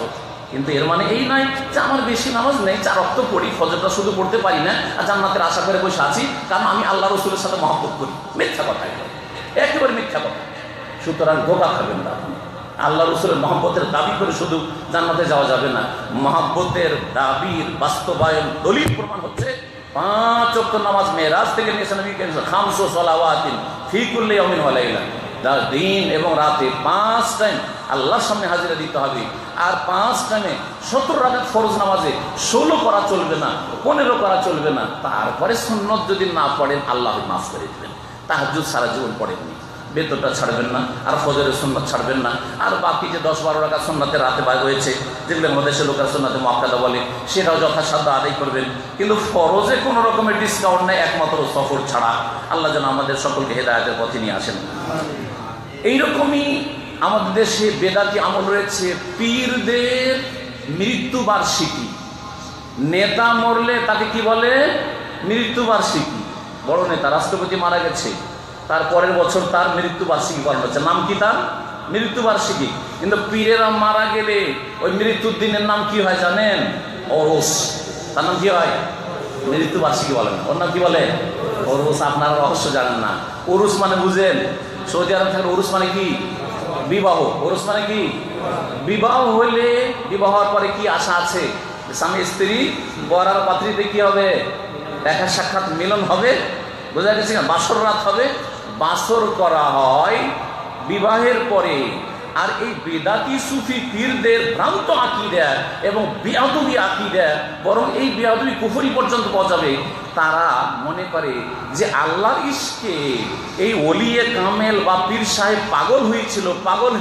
কিন্তু এর মানে এই নয় যে আমার বেশি নামাজ নেই, 4 ওয়াক্ত পড়ি, ফজরটা শুধু পড়তে পারি না আর জান্নাতের আশা করে বসে আছি কারণ আমি আল্লাহ রসুলের সাথে মহব্বত করি। মিথ্যা কথা, একেবারে মিথ্যা কথা। সুতরাং ধোঁকা খাবেন না। আপনি আল্লাহ রসুলের মহব্বতের দাবি করে শুধু জান্নাতে যাওয়া যাবে না। মহব্বতের দাবির বাস্তবায়ন দলিল প্রমাণ হচ্ছে 5 ওয়াক্ত নামাজ মেরাজ থেকে নিয়েছেন নবী করিম খামসু সালাওয়াতিন ফি কুল্লি ইয়াউমিন ওয়া লাইলা, দিন এবং রাতে 5 টাইম আল্লাহর সামনে হাজিরা দিতে হবে। আর 5 টাইমে 17 রাকাত ফরজ নামাজে 16 করা চলবে না, 15 করা চলবে না। তারপরে সুন্নত যদি না পড়েন আল্লাহ মাফ করে দেবেন। তাহাজ্জুদ সারা জীবন পড়েননি, বেতরটা ছাড়বেন না, আর ফজরের সুন্নাত ছাড়বেন না, আর বাকি যে 10-12 রাকাত সুন্নাতের রাতে বাদ হয়েছে, যেগুলো আমাদের দেশের লোকের সুন্নাতে মুআক্কাদা বলে, সেটাও যথাসাধ্য আদায় করবেন। কিন্তু ফরজে কোনো রকমের ডিসকাউন্ট নেই, একমাত্র সফর ছাড়া। আল্লাহ যেন আমাদের সকলকে হেদায়েতের পথে নিয়ে আসেন। এইরকমই আমাদের দেশে বেদাতি আমল রয়েছে। পীরদের মৃত্যুবার্ষিকী, নেতা মরলে তাকে কি বলে? মৃত্যুবার্ষিকী। বড় নেতা, রাষ্ট্রপতি মারা গেছে, তার পরের বছর তার মৃত্যুবার্ষিকী পালন হচ্ছে, নাম কি? তার মৃত্যুবার্ষিকী। কিন্তু পীরেরা মারা গেলে ওই মৃত্যুর দিনের নাম কি হয় জানেন? ওরস। তার নাম কি হয়? মৃত্যুবার্ষিকী বলেন, ওর নাম কি বলে? ওরস। আপনারা রহস্য জানেন না। ওরস মানে বুঝেন? সৌদি আরব থাকলে ওরস মানে কি? বিবাহ। ওরস মানে কি? বিবাহ হইলে বিবাহ হওয়ার পরে কি আশা আছে? স্বামী স্ত্রী বর আর পাত্রীতে কি হবে? দেখা সাক্ষাৎ মিলন হবে, বোঝা গেছে না? বাসর রাত হবে, বাসর করা হয় বিবাহের পরে। আর এই বেদাতি সুফি পীরদের ভ্রান্ত আকীদা এবং বেয়াদবি আকীদা, বরং এই বেয়াদবি কুফরি পর্যন্ত পৌঁছাবে। তারা মনে করে যে আল্লাহর ইশকে এই ওলিয়ে কামেল বা পীর সাহেব পাগল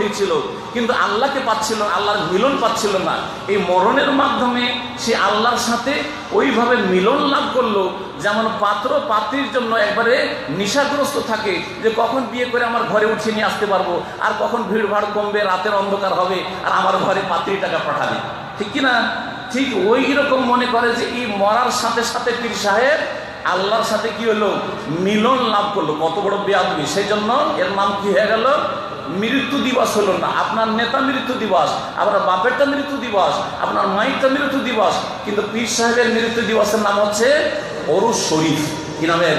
হয়েছিল, কিন্তু আল্লাহকে পাচ্ছিল না, আল্লাহর মিলন পাচ্ছিল না। এই মরণের মাধ্যমে সে আল্লাহর সাথে ওইভাবে মিলন লাভ করলো, যেমন পাত্র পাত্রীর জন্য একবারে নিশাগ্রস্ত থাকে যে কখন বিয়ে করে আমার ঘরে উঠিয়ে নিয়ে আসতে পারবো, আর কখন ভিড়ভাড় কমবে, রাতের অন্ধকার হবে, আর আমার ঘরে পাত্রী টাকা পাঠাবে, ঠিক কিনা? ঠিক ওই রকম মনে করে যে এই মরার সাথে সাথে পীর সাহেব আল্লাহর সাথে কি হলো? মিলন লাভ করলো। কত বড় বেয়াদবি! সেই জন্য এর নাম কি হয়ে গেল? মৃত্যু দিবস হলো না। আপনার নেতা মৃত্যু দিবস, আপনার বাপেরটা মৃত্যু দিবস, আপনার মাইকটা মৃত্যু দিবস, কিন্তু পীর সাহেবের মৃত্যু দিবসের নাম হচ্ছে ওরস শরীফ। কি নামের?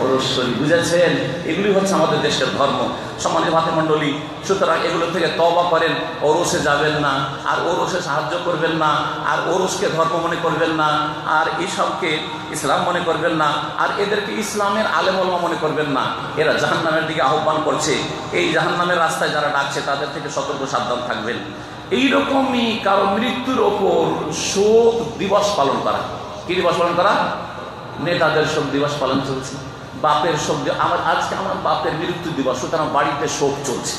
ওরস শরীফ। বুঝেছেন? এগুলি হচ্ছে আমাদের দেশের ধর্ম। সম্মানিত ভাতৃমণ্ডলী, সুতরাং এগুলো থেকে তওবা করেন। ওরসে যাবেন না, আর ওরসে সাহায্য করবেন না, আর ওরসকে ধর্ম মনে করবেন না, আর এইসবকে ইসলাম মনে করবেন না, আর এদেরকে ইসলামের আলেম ওলামা মনে করবেন না। এরা জাহান্নামের দিকে আহ্বান করছে। এই জাহান্নামের রাস্তায় যারা ডাকছে তাদের থেকে সতর্ক সাবধান থাকবেন। এইরকমই কারো মৃত্যুর ওপর শোক দিবস পালন করা। কি দিবস পালন করা? নেতাদের শোক দিবস পালন চলছে, বাপের শোক দিবস। আজকে আমার বাপের মৃত্যু দিবস, সুতরাং বাড়িতে শোক চলছে।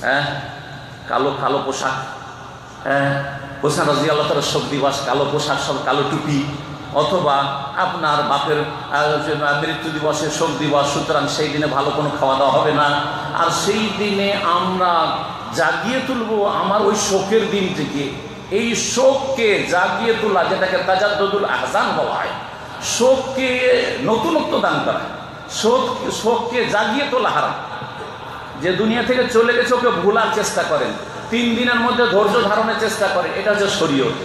হ্যাঁ, কালো কালো পোশাক। হ্যাঁ, হোসেন রাদিয়াল্লাহু তাআলার শোক দিবস, কালো পোশাক, সব কালো টুপি। অথবা আপনার বাপের মৃত্যু দিবসের শোক দিবস, সুতরাং সেই দিনে ভালো কোনো খাওয়া দাওয়া হবে না। আর সেই দিনে আমরা জাগিয়ে তুলবো আমার ওই শোকের দিন থেকে। এই শোককে জাগিয়ে তোলা, যেটাকে তাজাদ্দুদুল আহজান বলা হয়, শোককে নতুনত্ব দান করা, শোককে জাগিয়ে তোলা হারাম। যে দুনিয়া থেকে চলে গেছে ওকে ভোলার চেষ্টা করেন, 3 দিনের মধ্যে ধৈর্য ধারণের চেষ্টা করেন, এটা হচ্ছে শরীয়ত।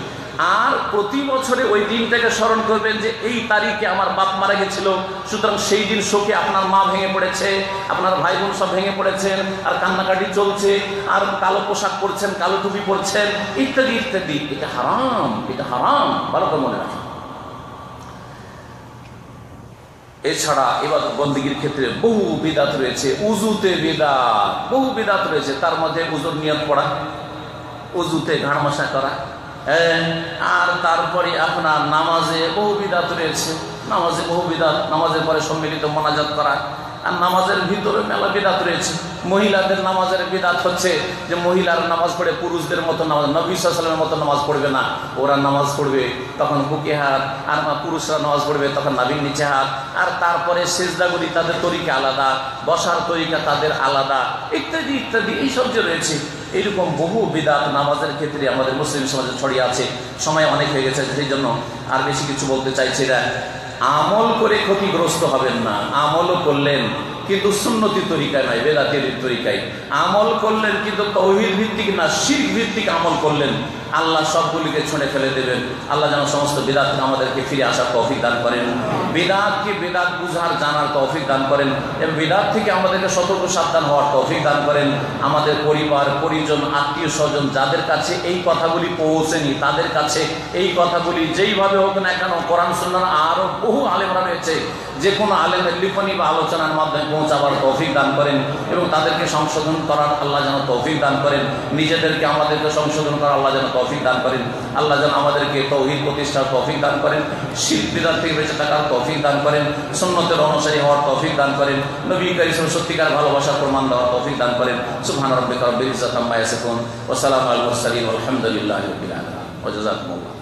আর প্রতি বছরে ওই দিনটাকে স্মরণ করবেন যে এই তারিখে আমার বাপ মারা গেছিল, সুতরাং সেই দিন শোকে আপনার মা ভেঙে পড়েছে, আপনার ভাই বোন সব ভেঙে পড়েছেন, আর কান্নাকাটি চলছে, আর কালো পোশাক পরছেন, কালো টুপি পরছেন, ইত্যাদি ইত্যাদি। এটা হারাম, এটা হারাম, ভালো করে মনে রাখেন। এছাড়া ইবাদত বন্দেগীর ক্ষেত্রে বহু বিদাত রয়েছে। উজুতে বিদাত, বহু বিদাত রয়েছে। তার মধ্যে উজুর নিয়ত পড়া, উজুতে ঘাড় মশা করা, আর তারপরে আপনার নামাজে বহু বিদাত রয়েছে। নামাজে বহু বিদাত, নামাজের পরে সম্মিলিত মোনাজাত করা, আর নামাজের ভিতরে মেলা বিদাত রয়েছে। মহিলাদের নামাজের বিদাত হচ্ছে যে মহিলারা নামাজ পড়ে পুরুষদের মতো নামাজ, নবী সাল্লাল্লাহু আলাইহি ওয়াসাল্লামের মতো নামাজ পড়বে না। ওরা নামাজ পড়বে তখন বুকে হাত, আর পুরুষরা নামাজ পড়বে তখন নাভির নিচে হাত। আর তারপরে সেজদাগুলি তাদের তরিকা আলাদা, বসার তরিকা তাদের আলাদা, ইত্যাদি ইত্যাদি। এইসব যে রয়েছে, এইরকম বহু বিদাত নামাজের ক্ষেত্রে আমাদের মুসলিম সমাজে ছড়িয়ে আছে। সময় অনেক হয়ে গেছে, সেই জন্য আর বেশি কিছু বলতে চাইছি না। আমল করে ক্ষতিগ্রস্ত হবেন না। আমলও করলেন কিন্তু সুন্নতি তরিকায় নয়, বেদাতের তরিকায় আমল করলেন, কিন্তু তাওহীদ ভিত্তিক না, শিরক ভিত্তিক আমল করলেন। আল্লাহ সবগুলিকে ছুঁড়ে ফেলে দেবেন। আল্লাহ যেন সমস্ত বিদাত আমাদেরকে ফিরে আসার তৌফিক দান করেন, বিদাতকে বিদাত বুঝার জানার তৌফিক দান করেন, এবং বিদাত থেকে আমাদেরকে সতর্ক সাবধান হওয়ার তৌফিক দান করেন। আমাদের পরিবার পরিজন আত্মীয় স্বজন যাদের কাছে এই কথাগুলি পৌঁছেনি, তাদের কাছে এই কথাগুলি যেইভাবে হোক না কেন, কোরআন সুন্নাহর আরও বহু আলেমরা রয়েছে যে কোনো আলেমের লিখনি বা আলোচনার মাধ্যমে পৌঁছাবার তৌফিক দান করেন এবং তাদেরকে সংশোধন করার আল্লাহ যেন তৌফিক দান করেন, নিজেদেরকে আমাদেরকে সংশোধন করার আল্লাহ যেন তৌফিক দান করেন। আল্লাহ যেন আমাদেরকে তৌহিদ প্রতিষ্ঠার তৌফিক দান করেন, শিরক বিদআত থেকে বেঁচে থাকার তৌফিক দান করেন, সুন্নতের অনুসারী হওয়ার তৌফিক দান করেন, নবী কারীম সত্যিকার ভালোবাসার প্রমাণ দেওয়ার তৌফিক দান করেন। সুবহান রাব্বিকা রাব্বিল ইজ্জাতি আম্মা ইয়াসিফুন ওয়া সালামুন আলাল মুরসালিন ওয়া আলহামদুলিল্লাহি রাব্বিল আলামিন ওয়া জাযাকুমুল্লাহ।